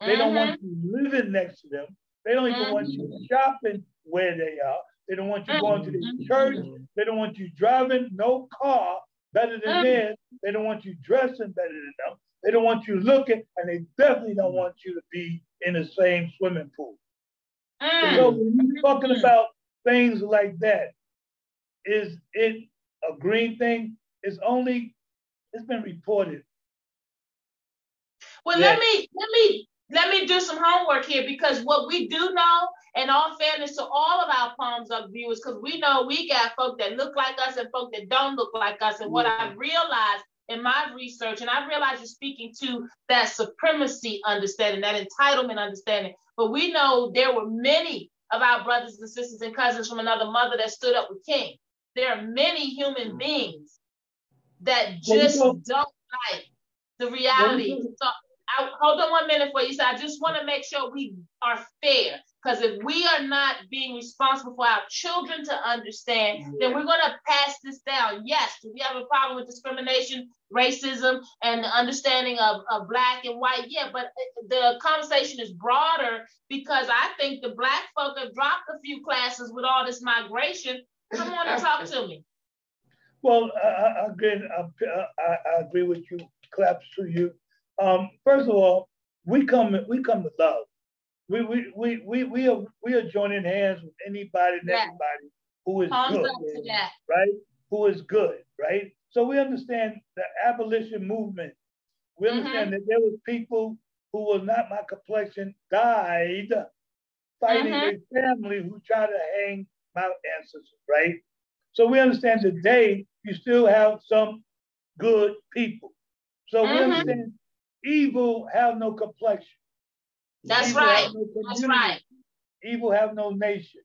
they don't want you living next to them, they don't even want you shopping where they are, they don't want you going to the church, they don't want you driving no car better than theirs, they don't want you dressing better than them, they don't want you looking, and they definitely don't want you to be in the same swimming pool. So when you're talking about things like that, is it a green thing? It's been reported. Well, let me do some homework here, because what we do know, in all fairness to all of our Palms Up viewers, because we know we got folk that look like us and folk that don't look like us. And what I realized in my research, and I realize you're speaking to that supremacy understanding, that entitlement understanding, but we know there were many of our brothers and sisters and cousins from another mother that stood up with King. There are many human beings that just don't like the reality. So hold on 1 minute for you. So I just want to make sure we are fair, because if we are not being responsible for our children to understand, then we're going to pass this down. Yes, do we have a problem with discrimination, racism, and the understanding of Black and white? Yeah, but the conversation is broader, because I think the Black folk have dropped a few classes with all this migration. Come on and talk to me. Well, again, I agree with you. Claps to you. First of all, we come to love. We are joining hands with anybody and everybody who is good, right? Who is good, right? So we understand the abolition movement. We understand that there was people who was not my complexion died fighting a family who tried to hang my ancestors, right? So we understand today you still have some good people. So we understand evil have no complexion. That's evil right. No that's right. Evil have no nation,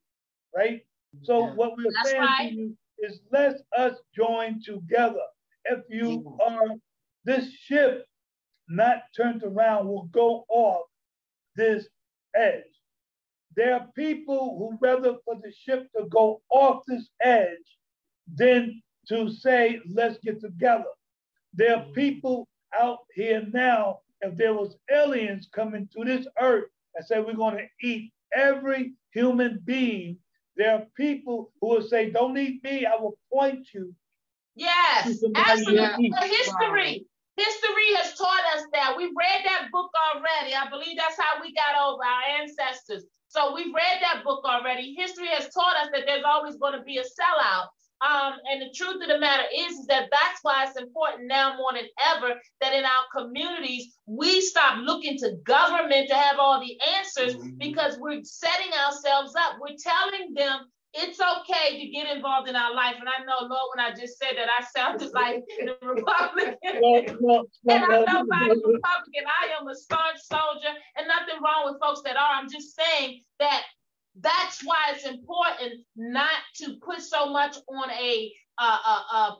right? So what we're saying to you is let us join together. If you are, this ship not turned around will go off this edge. There are people who rather for the ship to go off this edge than to say, let's get together. There are people out here now, if there was aliens coming to this earth and say, we're going to eat every human being, there are people who will say, don't eat me, I will point you. Yes, absolutely. History has taught us that. We read that book already. I believe that's how we got over our ancestors. So we've read that book already. History has taught us that there's always going to be a sellout. And the truth of the matter is that that's why it's important now more than ever that in our communities, we stop looking to government to have all the answers, because we're setting ourselves up. We're telling them it's okay to get involved in our life. And I know, Lord, when I just said that, I sounded like the Republican. And I'm nobody Republican. I am a staunch soldier, and nothing wrong with folks that are. I'm just saying that that's why it's important not to put so much on a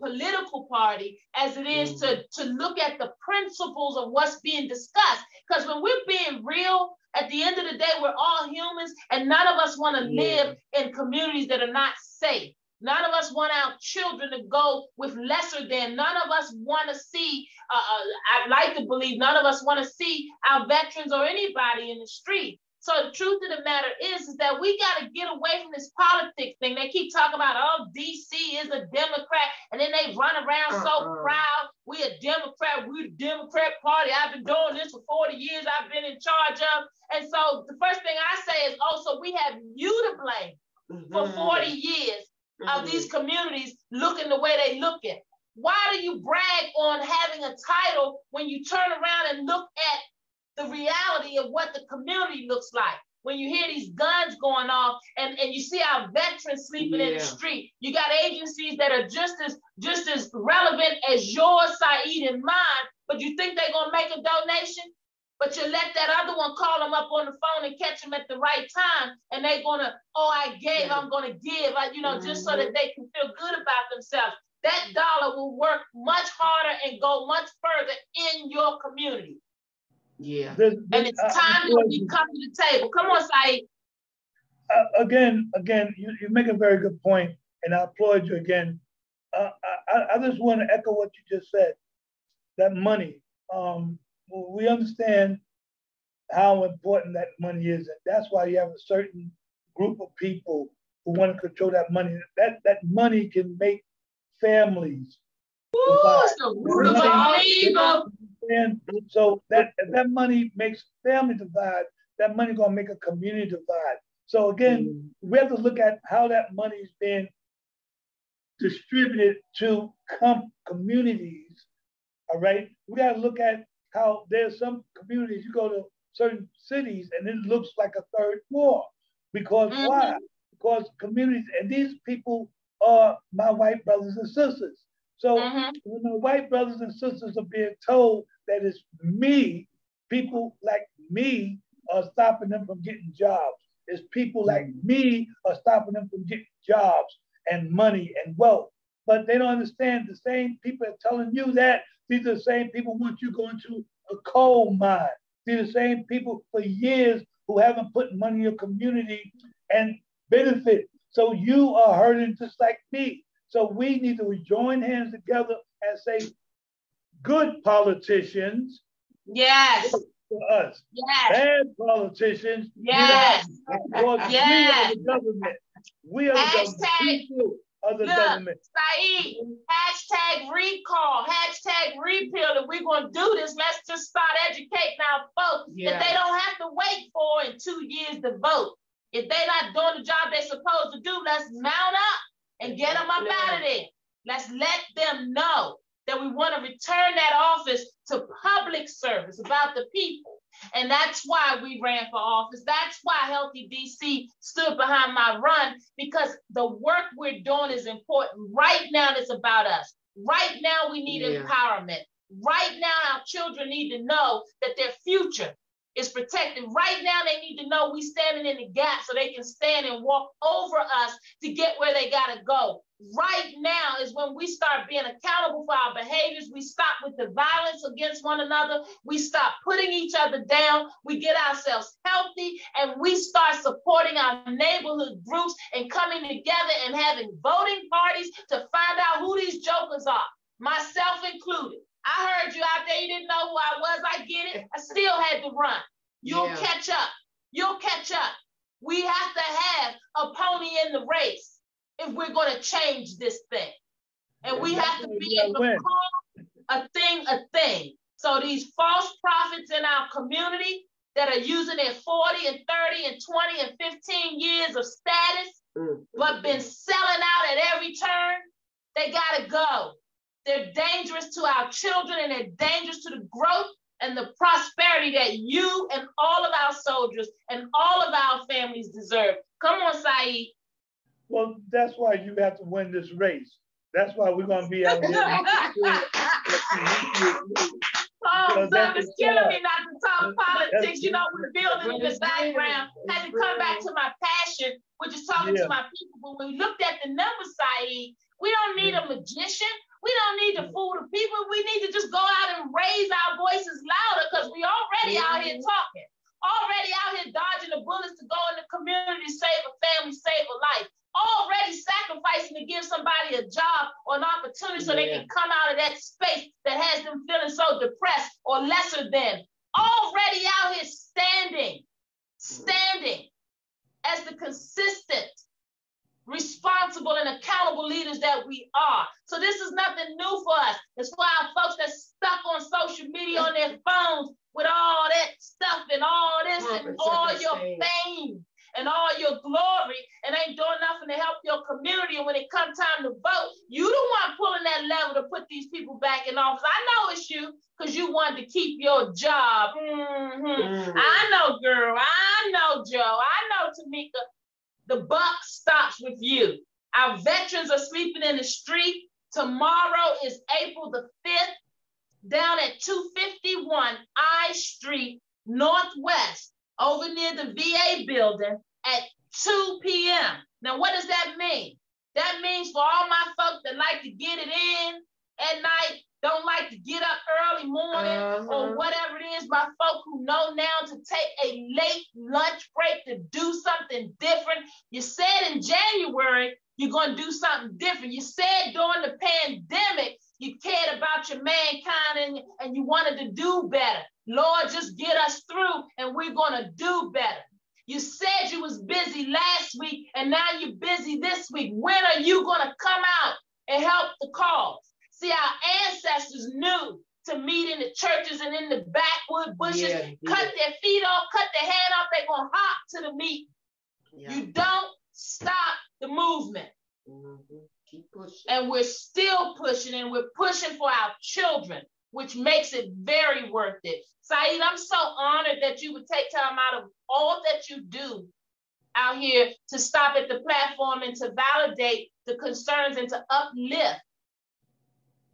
political party as it is to look at the principles of what's being discussed. Because when we're being real, at the end of the day, we're all humans, and none of us want to live in communities that are not safe. None of us want our children to go with lesser than. None of us want to see, I'd like to believe, none of us want to see our veterans or anybody in the street. So the truth of the matter is that we got to get away from this politics thing. They keep talking about, oh, DC is a Democrat, and then they run around so proud. We a Democrat, we the Democrat Party. I've been doing this for 40 years. I've been in charge of. And so the first thing I say is, oh, so we have you to blame for 40 years of these communities looking the way they look at. Why do you brag on having a title when you turn around and look at the reality of what the community looks like? When you hear these guns going off and you see our veterans sleeping in the street, you got agencies that are just as relevant as yours, Saeed, and mine, but you think they're gonna make a donation? But you let that other one call them up on the phone and catch them at the right time, and they're gonna, oh, I gave, I'm gonna give, just so that they can feel good about themselves. that dollar will work much harder and go much further in your community. Yeah. And it's time that we come to the table. Come on, Saeed. Again, you make a very good point, and I applaud you again. I just want to echo what you just said. That money, we understand how important that money is, and that's why you have a certain group of people who want to control that money. That money can make families divide. And so if that money makes family divide, that money gonna make a community divide. So again, we have to look at how that money is being distributed to communities. All right, we got to look at how there's some communities. You go to certain cities and it looks like a third war because why? Because communities, and these people are my white brothers and sisters. So when the white brothers and sisters are being told that it's me, people like me are stopping them from getting jobs. It's people like me are stopping them from getting jobs and money and wealth. But they don't understand the same people are telling you that. These are the same people want you going to a coal mine. These are the same people for years who haven't put money in your community and benefit. So you are hurting just like me. So we need to join hands together and say, good politicians, yes, for us. Yes. Bad politicians, yes, because yes. we are the government. We are the government. People are the government. Saeed, hashtag recall, hashtag repeal. If we're going to do this, let's just start educating our folks that they don't have to wait for in 2 years to vote. If they're not doing the job they're supposed to do, let's mount up and get them up out of there. Let's let them know that we want to return that office to public service, about the people. And that's why we ran for office. That's why Healthy DC stood behind my run, because the work we're doing is important. Right now, it's about us. Right now, we need empowerment. Right now, our children need to know that their future is protected. Right now, they need to know we standing in the gap so they can stand and walk over us to get where they got to go. Right now is when we start being accountable for our behaviors. We stop with the violence against one another. We stop putting each other down. We get ourselves healthy, and we start supporting our neighborhood groups and coming together and having voting parties to find out who these jokers are, myself included. I heard you out there. You didn't know who I was. I get it. I still had to run. You'll catch up. You'll catch up. We have to have a pony in the race if we're going to change this thing. And we have to be able to call a thing. So these false prophets in our community that are using their 40 and 30 and 20 and 15 years of status, but been selling out at every turn, they got to go. They're dangerous to our children, and they're dangerous to the growth and the prosperity that you and all of our soldiers and all of our families deserve. Come on, Saeed. Well, that's why you have to win this race. That's why we're going to be out there. It's killing me not to talk politics. You know, we're building in the background. I had to come back to my passion, which is talking to my people. But when we looked at the numbers, Saeed, we don't need a magician. We don't need to fool the people. We need to just go out and raise our voices louder, because we already out here talking, already out here dodging the bullets to go in the community, save a family, save a life, already sacrificing to give somebody a job or an opportunity so they can come out of that space that has them feeling so depressed or lesser than. Already out here standing as the consistent, responsible and accountable leaders that we are. So this is nothing new for us. It's for our folks that's stuck on social media on their phones with all that stuff and all this and all your fame and all your glory, and ain't doing nothing to help your community. And when it comes time to vote, you the one pulling that lever to put these people back in office. I know it's you, because you wanted to keep your job. I know, girl. I know, Joe. I know, Tamika. The buck stops with you. Our veterans are sleeping in the street. Tomorrow is April the 5th, down at 251 I Street Northwest, over near the VA building at 2 p.m. Now, what does that mean? That means for all my folks that like to get it in at night, don't like to get up early morning or whatever it is, my folk who know now to take a late lunch break to do something different. You said in January, you're going to do something different. You said during the pandemic, you cared about your mankind and you wanted to do better. Lord, just get us through and we're going to do better. You said you was busy last week and now you're busy this week. When are you going to come out and help the cause? See, our ancestors knew to meet in the churches and in the backwood bushes, cut their feet off, cut their hand off, they're going to hop to the meeting. Yeah. You don't stop the movement. Keep pushing. And we're still pushing, and we're pushing for our children, which makes it very worth it. Saeed, I'm so honored that you would take time out of all that you do out here to stop at the platform and to validate the concerns and to uplift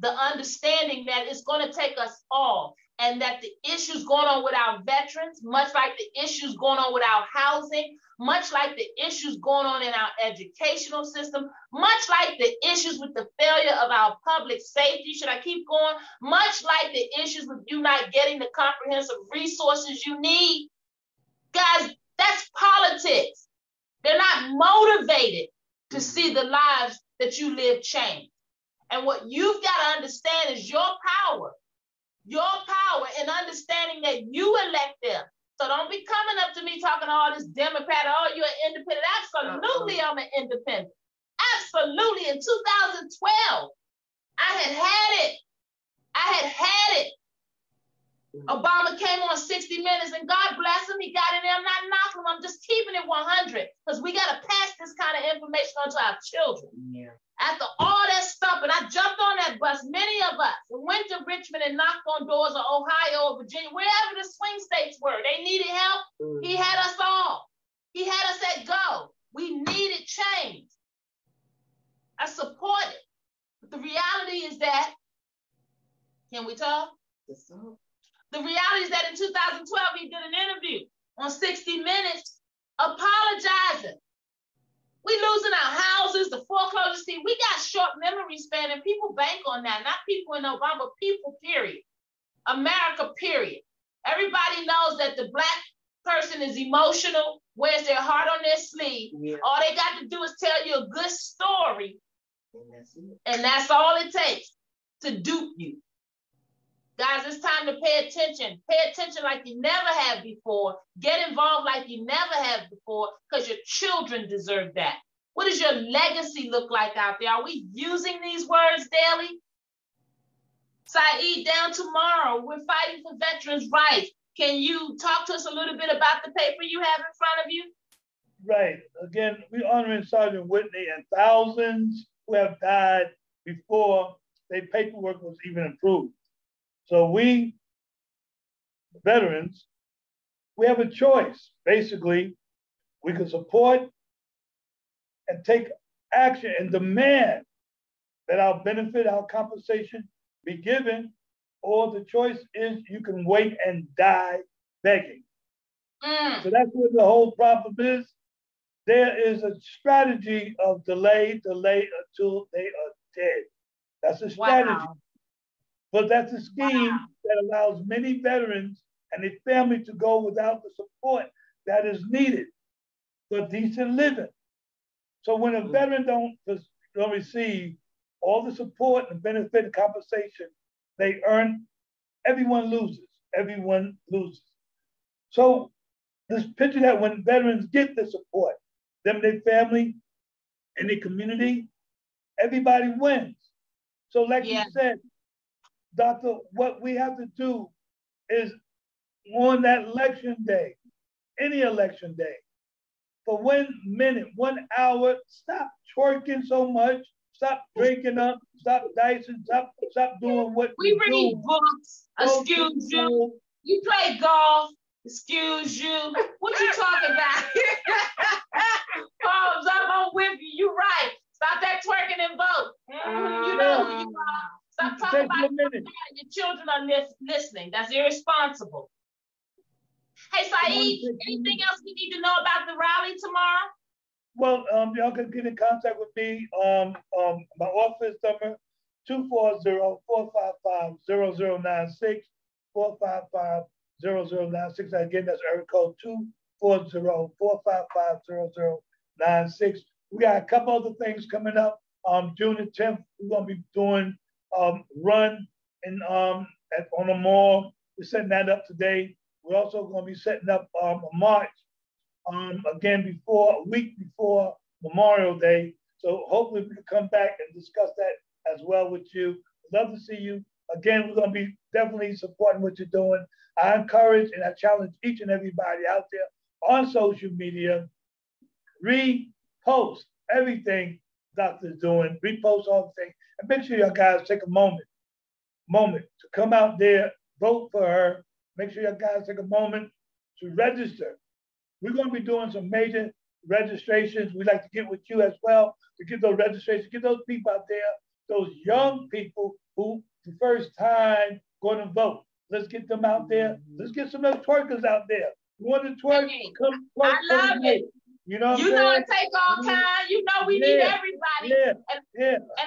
the understanding that it's going to take us all, and that the issues going on with our veterans, much like the issues going on with our housing, much like the issues going on in our educational system, much like the issues with the failure of our public safety, should I keep going? Much like the issues with you not getting the comprehensive resources you need. Guys, that's politics. They're not motivated to see the lives that you live change. And what you've got to understand is your power in understanding that you elect them. So don't be coming up to me talking all this Democrat, oh, you're an independent. Absolutely, I'm an independent. Absolutely. In 2012, I had it. Obama came on 60 Minutes, and God bless him, he got in there. I'm not knocking him, I'm just keeping it 100, because we got to pass this kind of information on to our children. Yeah. After all that stuff, and I jumped on that bus, many of us, and went to Richmond and knocked on doors of Ohio or Virginia, wherever the swing states were. They needed help. He had us all. He had us at go. We needed change. I support it. But the reality is that, can we talk? The reality is that in 2012, he did an interview on 60 Minutes apologizing. We losing our houses, the foreclosure. See, we got short memory span, and people bank on that. Not people in Obama, people, period. America, period. Everybody knows that the Black person is emotional, wears their heart on their sleeve. Yeah. All they got to do is tell you a good story, and that's all it takes to dupe you. Guys, it's time to pay attention. Pay attention like you never have before. Get involved like you never have before, because your children deserve that. What does your legacy look like out there? Are we using these words daily? Saeed, down tomorrow, we're fighting for veterans' rights. Can you talk to us a little bit about the paper you have in front of you? Right. Again, we're honoring Sergeant Whitney and thousands who have died before their paperwork was even approved. So we, veterans, we have a choice. Basically, we can support and take action and demand that our benefit, our compensation be given, or the choice is you can wait and die begging. So that's what the whole problem is. There is a strategy of delay until they are dead. That's a strategy. Wow. But that's a scheme that allows many veterans and their family to go without the support that is needed for decent living. So when a veteran don't receive all the support and benefit and compensation they earn, everyone loses. Everyone loses. So this picture that when veterans get the support, them, their family, and their community, everybody wins. So like you said, Doctor, what we have to do is on that election day, any election day, for 1 minute, 1 hour, stop twerking so much, stop drinking up, stop dicing, stop doing what we read books, excuse you. You play golf, excuse you. What you talking about? Palms up, I'm with you. You right. Stop that twerking and vote. You know who you are. Stop talking about your children are listening. That's irresponsible. Hey, Saeed, anything else we need to know about the rally tomorrow? Well, y'all can get in contact with me. My office number 240-455-0096, 455-0096. Again, that's area code 240-455-0096. We got a couple other things coming up. June the 10th, we're gonna be doing run and on the mall. We're setting that up today. We're also gonna be setting up a march again a week before Memorial Day. So hopefully we can come back and discuss that as well with you. Love to see you. Again, we're going to be definitely supporting what you're doing. I encourage and I challenge each and everybody out there on social media, repost everything Doctor's doing, repost all the things, and make sure y'all guys take a moment to come out there, vote for her. Make sure y'all guys take a moment to register. We're going to be doing some major registrations. We'd like to get with you as well to get those registrations, get those people out there, those young people who the first time going to vote. Let's get them out there. Let's get some of those twerkers out there. You want to twerk? Come twerk. I love it. You know it take all kinds. You know we need everybody. And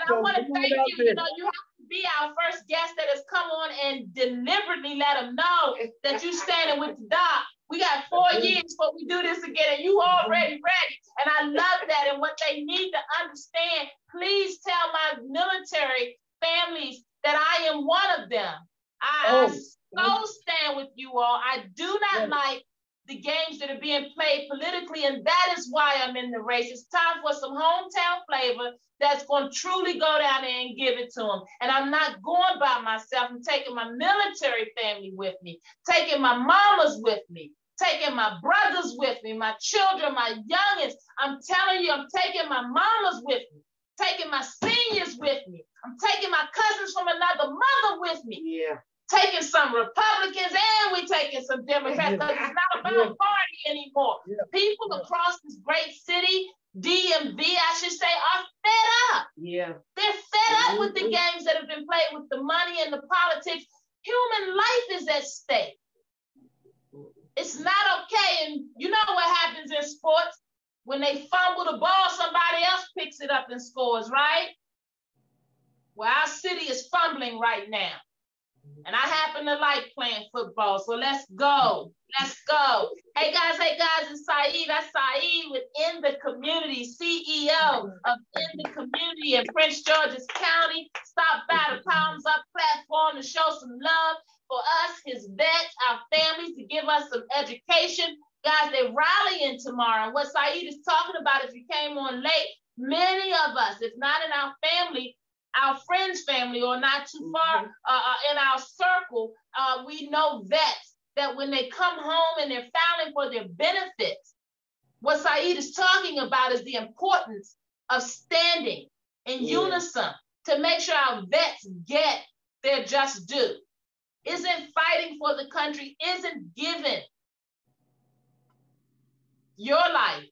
so I want to thank you. You know, you have to be our first guest that has come on and deliberately let them know that you standing with the doc. We got 4 years before we do this again, and you already ready. And I love that. And what they need to understand, please tell my military families that I am one of them. I so stand with you all. I do not like the games that are being played politically, and that is why I'm in the race. It's time for some hometown flavor that's going to truly go down there and give it to them. And I'm not going by myself. I'm taking my military family with me, taking my mamas with me, taking my brothers with me, my children, my youngest. I'm telling you, I'm taking my mamas with me, taking my seniors with me. I'm taking my cousins from another mother with me. Yeah. Taking some Republicans and we're taking some Democrats, because it's not about party anymore. People across this great city, DMV, I should say, are fed up. Yeah. They're fed up with the games that have been played with the money and the politics. Human life is at stake. It's not okay. And you know what happens in sports? When they fumble the ball, somebody else picks it up and scores, right? Well, our city is fumbling right now. And I happen to like playing football, so let's go. Let's go. Hey guys, it's Saeed. That's Saeed with In the Community, CEO of In the Community in Prince George's County. Stop by the Palms Up platform to show some love for us, his vets, our families, to give us some education. Guys, they're rallying tomorrow. And what Saeed is talking about, if you came on late, many of us, if not in our family, our friends' family, or not too far in our circle, we know vets that when they come home and they're filing for their benefits, what Saeed is talking about is the importance of standing in unison to make sure our vets get their just due. Isn't fighting for the country, isn't giving your life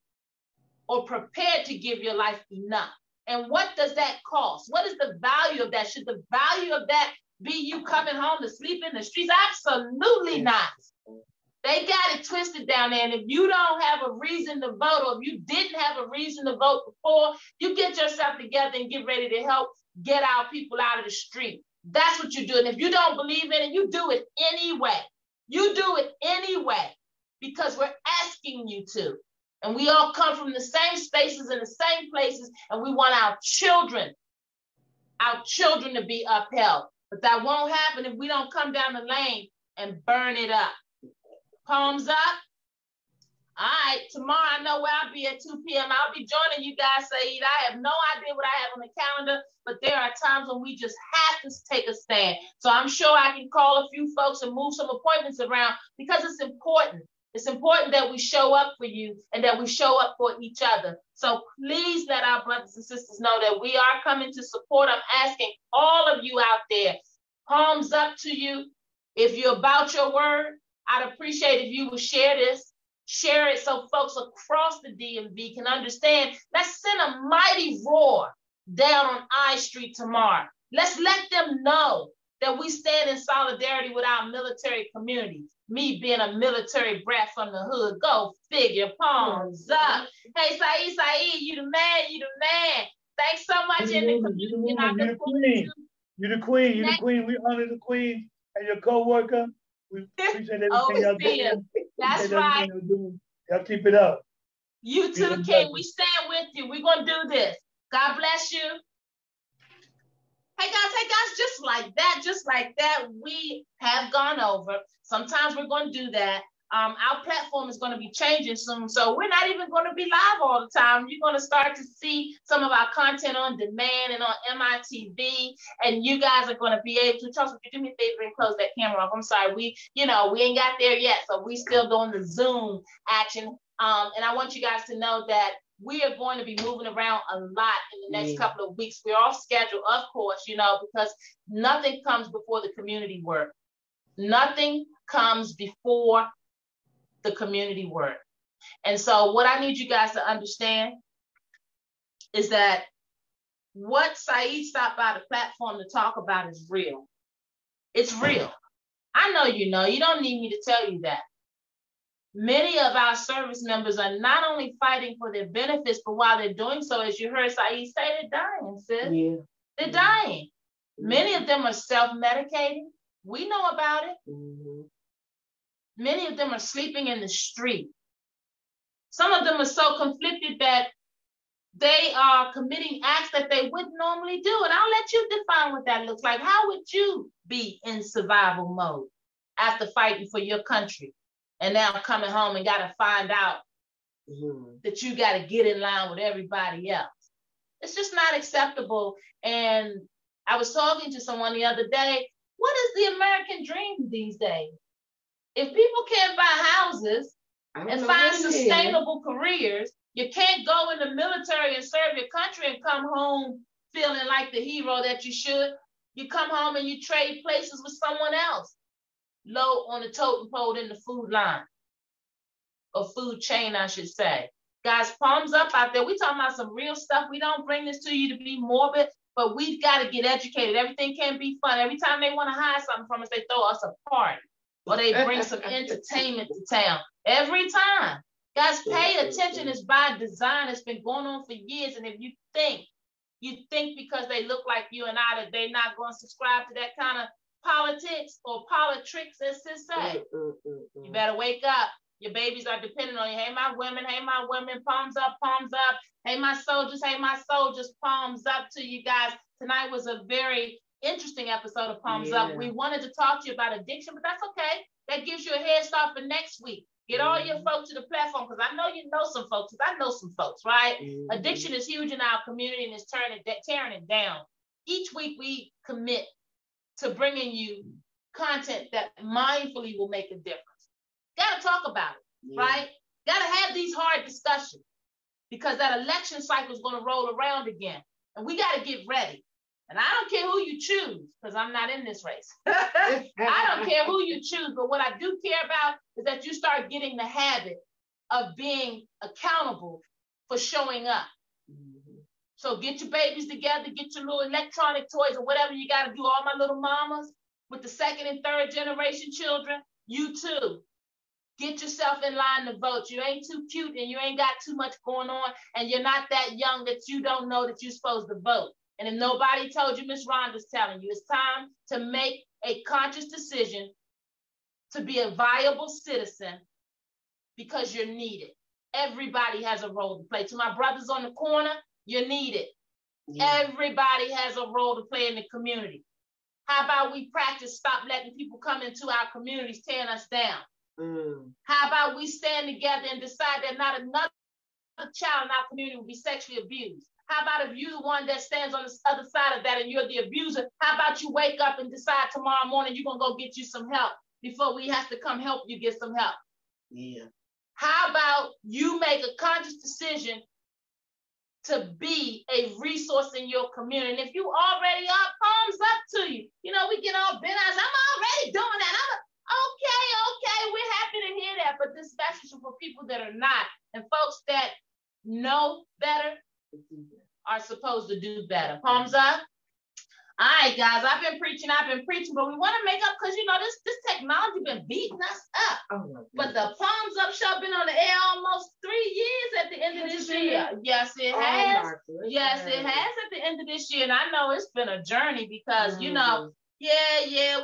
or prepared to give your life enough. And what does that cost? What is the value of that? Should the value of that be you coming home to sleep in the streets? Absolutely not. They got it twisted down there. And if you don't have a reason to vote, or if you didn't have a reason to vote before, you get yourself together and get ready to help get our people out of the street. That's what you do. And if you don't believe in it, you do it anyway. You do it anyway because we're asking you to. And we all come from the same spaces and the same places, and we want our children to be upheld. But that won't happen if we don't come down the lane and burn it up. Palms up. All right, tomorrow I know where I'll be at 2 p.m. I'll be joining you guys, Saeed. I have no idea what I have on the calendar, but there are times when we just have to take a stand. So I'm sure I can call a few folks and move some appointments around because it's important. It's important that we show up for you and that we show up for each other. So please let our brothers and sisters know that we are coming to support. I'm asking all of you out there, palms up to you. If you're about your word, I'd appreciate if you would share this. Share it so folks across the DMV can understand. Let's send a mighty roar down on I Street tomorrow. Let's let them know that we stand in solidarity with our military community. me being a military brat from the hood. Go figure. Palms up. Hey, Saeed, you the man, you the man. Thanks so much in the community. You're the queen. You're the queen. We honor the queen and your co-worker. We appreciate everything y'all doing. That's right. Y'all keep it up. You too, King. We stand with you. We're going to do this. God bless you. Hey guys, just like that, we have gone over. Sometimes we're going to do that. Our platform is going to be changing soon, so we're not even going to be live all the time. You're going to start to see some of our content on demand and on MITV, and you guys are going to be able to. Charles, would you do me a favor and close that camera off? I'm sorry, we ain't got there yet, so we still doing the Zoom action. And I want you guys to know that we are going to be moving around a lot in the next couple of weeks. We're off schedule, of course, because nothing comes before the community work. Nothing comes before the community work. And so what I need you guys to understand is that what Saeed stopped by the platform to talk about is real. It's real. I know you know. You don't need me to tell you that. Many of our service members are not only fighting for their benefits, but while they're doing so, as you heard Saeed say, they're dying, sis. Yeah. They're dying. Many of them are self-medicating. We know about it. Many of them are sleeping in the street. Some of them are so conflicted that they are committing acts that they wouldn't normally do. And I'll let you define what that looks like. How would you be in survival mode after fighting for your country? And now coming home and got to find out that you got to get in line with everybody else. It's just not acceptable. And I was talking to someone the other day, what is the American dream these days? If people can't buy houses and find sustainable careers, you can't go in the military and serve your country and come home feeling like the hero that you should. You come home and you trade places with someone else. Low on the totem pole in the food line, or food chain, I should say. Guys, palms up out there. We're talking about some real stuff. We don't bring this to you to be morbid, but we've got to get educated. Everything can't be fun. Every time they want to hide something from us, they throw us a party, or they bring some entertainment to town. Every time. Guys, pay attention. It's by design. It's been going on for years. And if you think because they look like you and I that they're not going to subscribe to that kind of politics or politricks, as sis say. You better wake up. Your babies are dependent on you. Hey, my women, palms up, palms up. Hey, my soldiers, palms up to you guys. Tonight was a very interesting episode of Palms Up. We wanted to talk to you about addiction, but that's okay. That gives you a head start for next week. Get all your folks to the platform, because I know you know some folks, because I know some folks, right? Addiction is huge in our community, and it's tearing it down. Each week we commit to bringing you content that mindfully will make a difference. Got to talk about it, right? Got to have these hard discussions, because that election cycle is going to roll around again, and we got to get ready. And I don't care who you choose, because I'm not in this race. I don't care who you choose, but what I do care about is that you start getting the habit of being accountable for showing up. So get your babies together, get your little electronic toys or whatever you got to do. All my little mamas with the second and third generation children, you too. Get yourself in line to vote. You ain't too cute and you ain't got too much going on, and you're not that young that you don't know that you're supposed to vote. And if nobody told you, Miss Rhonda's telling you, it's time to make a conscious decision to be a viable citizen, because you're needed. Everybody has a role to play. To my brothers on the corner, you're needed. Everybody has a role to play in the community. How about we practice stop letting people come into our communities tearing us down? How about we stand together and decide that not another child in our community will be sexually abused? How about if you're the one that stands on the other side of that and you're the abuser, how about you wake up and decide tomorrow morning you're going to go get you some help before we have to come help you get some help? How about you make a conscious decision to be a resource in your community? And if you already are, palms up to you. You know, we get all bent out. I'm already doing that. Okay, we're happy to hear that. But this message is for people that are not. And folks that know better are supposed to do better. Palms up. All right, guys, I've been preaching, but we want to make up because, you know, this technology been beating us up. Oh, but the Palms Up Show been on the air almost 3 years at the end of this year. Yes, it has. Yes, it has at the end of this year. And I know it's been a journey because, you know,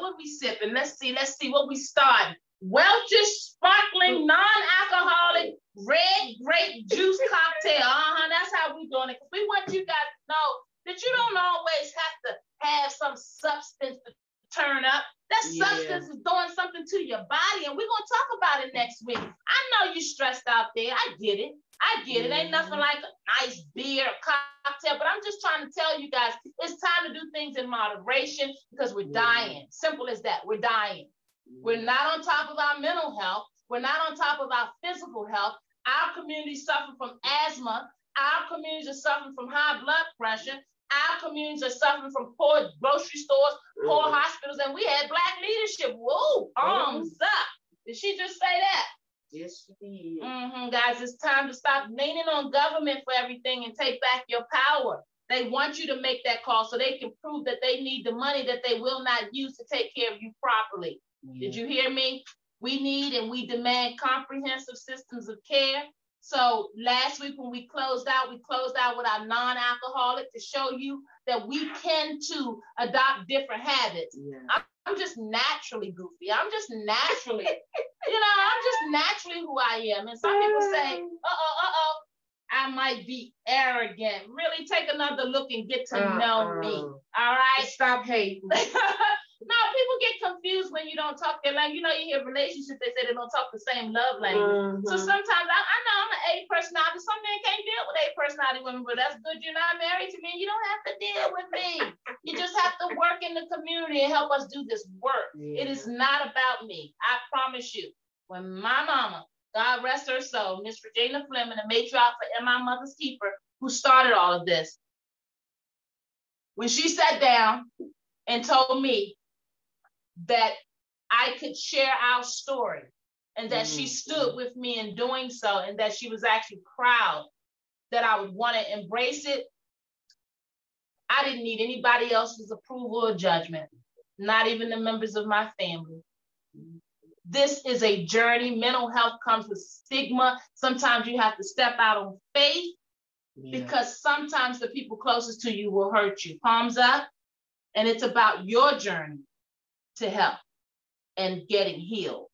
what we sipping? Let's see what we started. Welch's sparkling, non-alcoholic red grape juice cocktail. That's how we doing it. Because we want you guys to know that you don't always have to have some substance to turn up. That substance is doing something to your body, and we're going to talk about it next week. I know you're stressed out there. I get it. Ain't nothing like a nice beer or cocktail, but I'm just trying to tell you guys, it's time to do things in moderation because we're dying. Simple as that. We're dying. We're not on top of our mental health. We're not on top of our physical health. Our communities suffer from asthma. Our communities are suffering from high blood pressure. Our communities are suffering from poor grocery stores, poor hospitals, and we had Black leadership. Whoa, arms up. Did she just say that? Yes, she did. Guys, it's time to stop leaning on government for everything and take back your power. They want you to make that call so they can prove that they need the money that they will not use to take care of you properly. Yeah. Did you hear me? We need and we demand comprehensive systems of care. So last week when we closed out with our non-alcoholic to show you that we can too adopt different habits. Yeah. I'm just naturally goofy. I'm just naturally, I'm just naturally who I am. And some people say, I might be arrogant. Really take another look and get to know me. All right? Stop hating. No, people get confused when you don't talk their language. You know, you hear relationships, they say they don't talk the same love language. So sometimes I know I'm an A personality. Some men can't deal with A personality women, but that's good. You're not married to me. You don't have to deal with me. You just have to work in the community and help us do this work. It is not about me. I promise you. When my mama, God rest her soul, Miss Regina Fleming, the matriarch for And My Mother's Keeper, who started all of this, when she sat down and told me that I could share our story and that she stood with me in doing so and that she was actually proud that I would want to embrace it, I didn't need anybody else's approval or judgment, not even the members of my family. This is a journey. Mental health comes with stigma. Sometimes you have to step out on faith because sometimes the people closest to you will hurt you. Palms up. And it's about your journey to health and getting healed.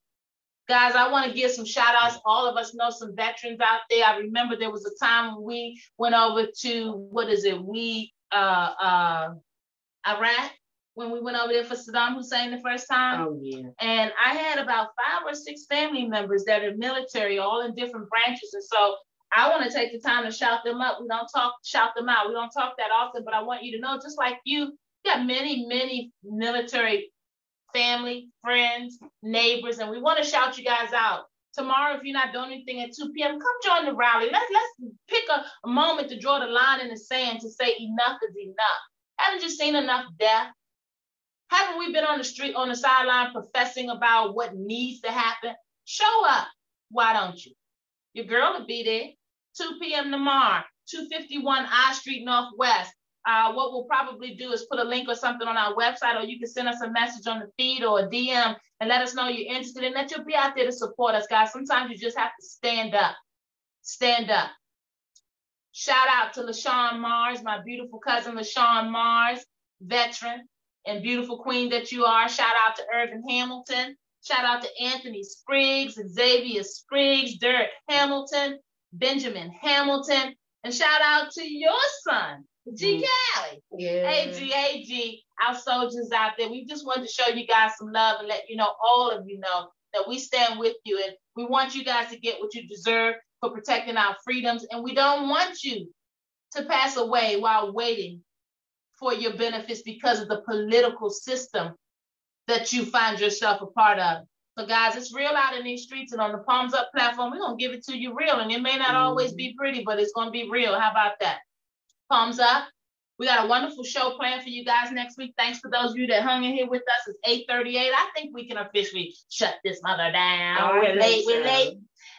Guys, I want to give some shout outs. All of us know some veterans out there. I remember there was a time when we went over to, Iraq, when we went over there for Saddam Hussein the first time. Oh, yeah. And I had about 5 or 6 family members that are military, all in different branches. And so I want to take the time to shout them up. We don't shout them out. We don't talk that often, but I want you to know, just like you got many, many military family, friends, neighbors, and we want to shout you guys out. Tomorrow, if you're not doing anything at 2 p.m., come join the rally. Let's pick a moment to draw the line in the sand to say enough is enough. Haven't you seen enough death? Haven't we been on the street, on the sideline professing about what needs to happen? Show up. Why don't you? Your girl will be there. 2 p.m. tomorrow, 251 I Street Northwest. What we'll probably do is put a link or something on our website, or you can send us a message on the feed or a DM and let us know you're interested and that you'll be out there to support us, guys. Sometimes you just have to stand up. Stand up. Shout out to LaShawn Mars, my beautiful cousin LaShawn Mars, veteran and beautiful queen that you are. Shout out to Irvin Hamilton. Shout out to Anthony Spriggs, Xavier Spriggs, Derek Hamilton, Benjamin Hamilton, and shout out to your son, G. Cali. Yeah. AG, our soldiers out there. We just wanted to show you guys some love and let you know, all of you know, that we stand with you. And we want you guys to get what you deserve for protecting our freedoms. And we don't want you to pass away while waiting for your benefits because of the political system that you find yourself a part of. So guys, it's real out in these streets, and on the Palms Up platform, we're going to give it to you real. And it may not always be pretty, but it's going to be real. How about that? Palms up. We got a wonderful show planned for you guys next week. Thanks for those of you that hung in here with us. It's 8:38. I think we can officially shut this mother down. We're late,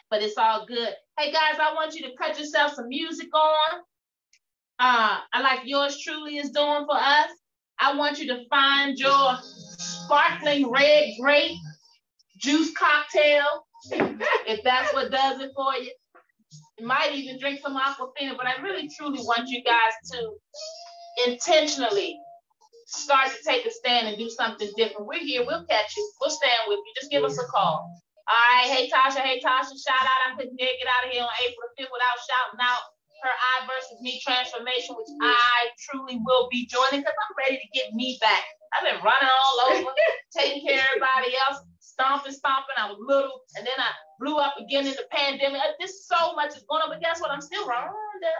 but it's all good. Hey guys, I want you to cut yourself some music on. I like yours truly is doing for us. I want you to find your sparkling red grape juice cocktail, if that's what does it for you. You might even drink some Aquafina, but I really truly want you guys to intentionally start to take a stand and do something different. We're here. We'll catch you. We'll stand with you. Just give us a call. All right. Hey, Tasha. Hey, Tasha. Shout out. I couldn't dare get out of here on April 5th without shouting out her I versus me transformation, which I truly will be joining because I'm ready to get me back. I've been running all over, taking care of everybody else, stomping. I was little, and then I blew up again in the pandemic. This so much is going on, but guess what? I'm still Rhonda.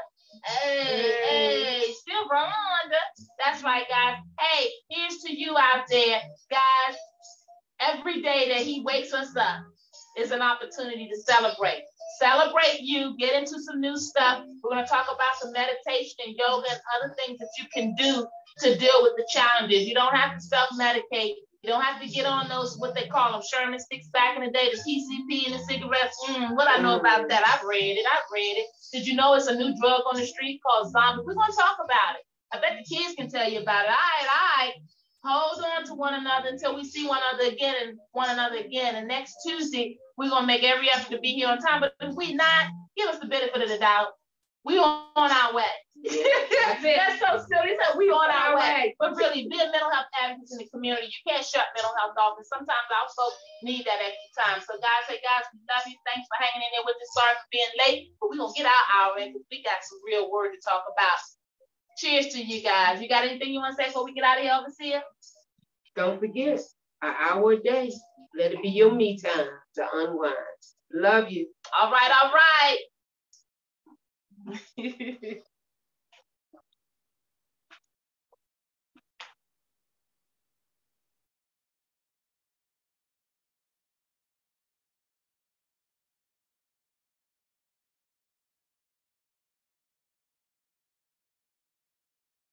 Hey, still Rhonda. That's right, guys. Hey, here's to you out there, guys. Every day that he wakes us up is an opportunity to celebrate. Celebrate you, get into some new stuff. We're going to talk about some meditation and yoga and other things that you can do to deal with the challenges. You don't have to self-medicate. You don't have to get on those, what they call them, Sherman sticks back in the day, the PCP and the cigarettes. What I know about that? I've read it. Did you know it's a new drug on the street called zombie? We're going to talk about it. I bet the kids can tell you about it. All right. Hold on to one another until we see one another again. And next Tuesday, we're going to make every effort to be here on time. But if we not, give us the benefit of the doubt. We on our way. That's so silly. So we on our way. But really, be a mental health advocate in the community. You can't shut mental health off. And sometimes our folks need that extra time. So guys, we love you. Thanks for hanging in there with us. Sorry for being late. But we're going to get our hour in because we got some real word to talk about. Cheers to you guys. You got anything you want to say before we get out of here, Overseer? Don't forget, an hour a day. Let it be your me time to unwind. Love you. All right.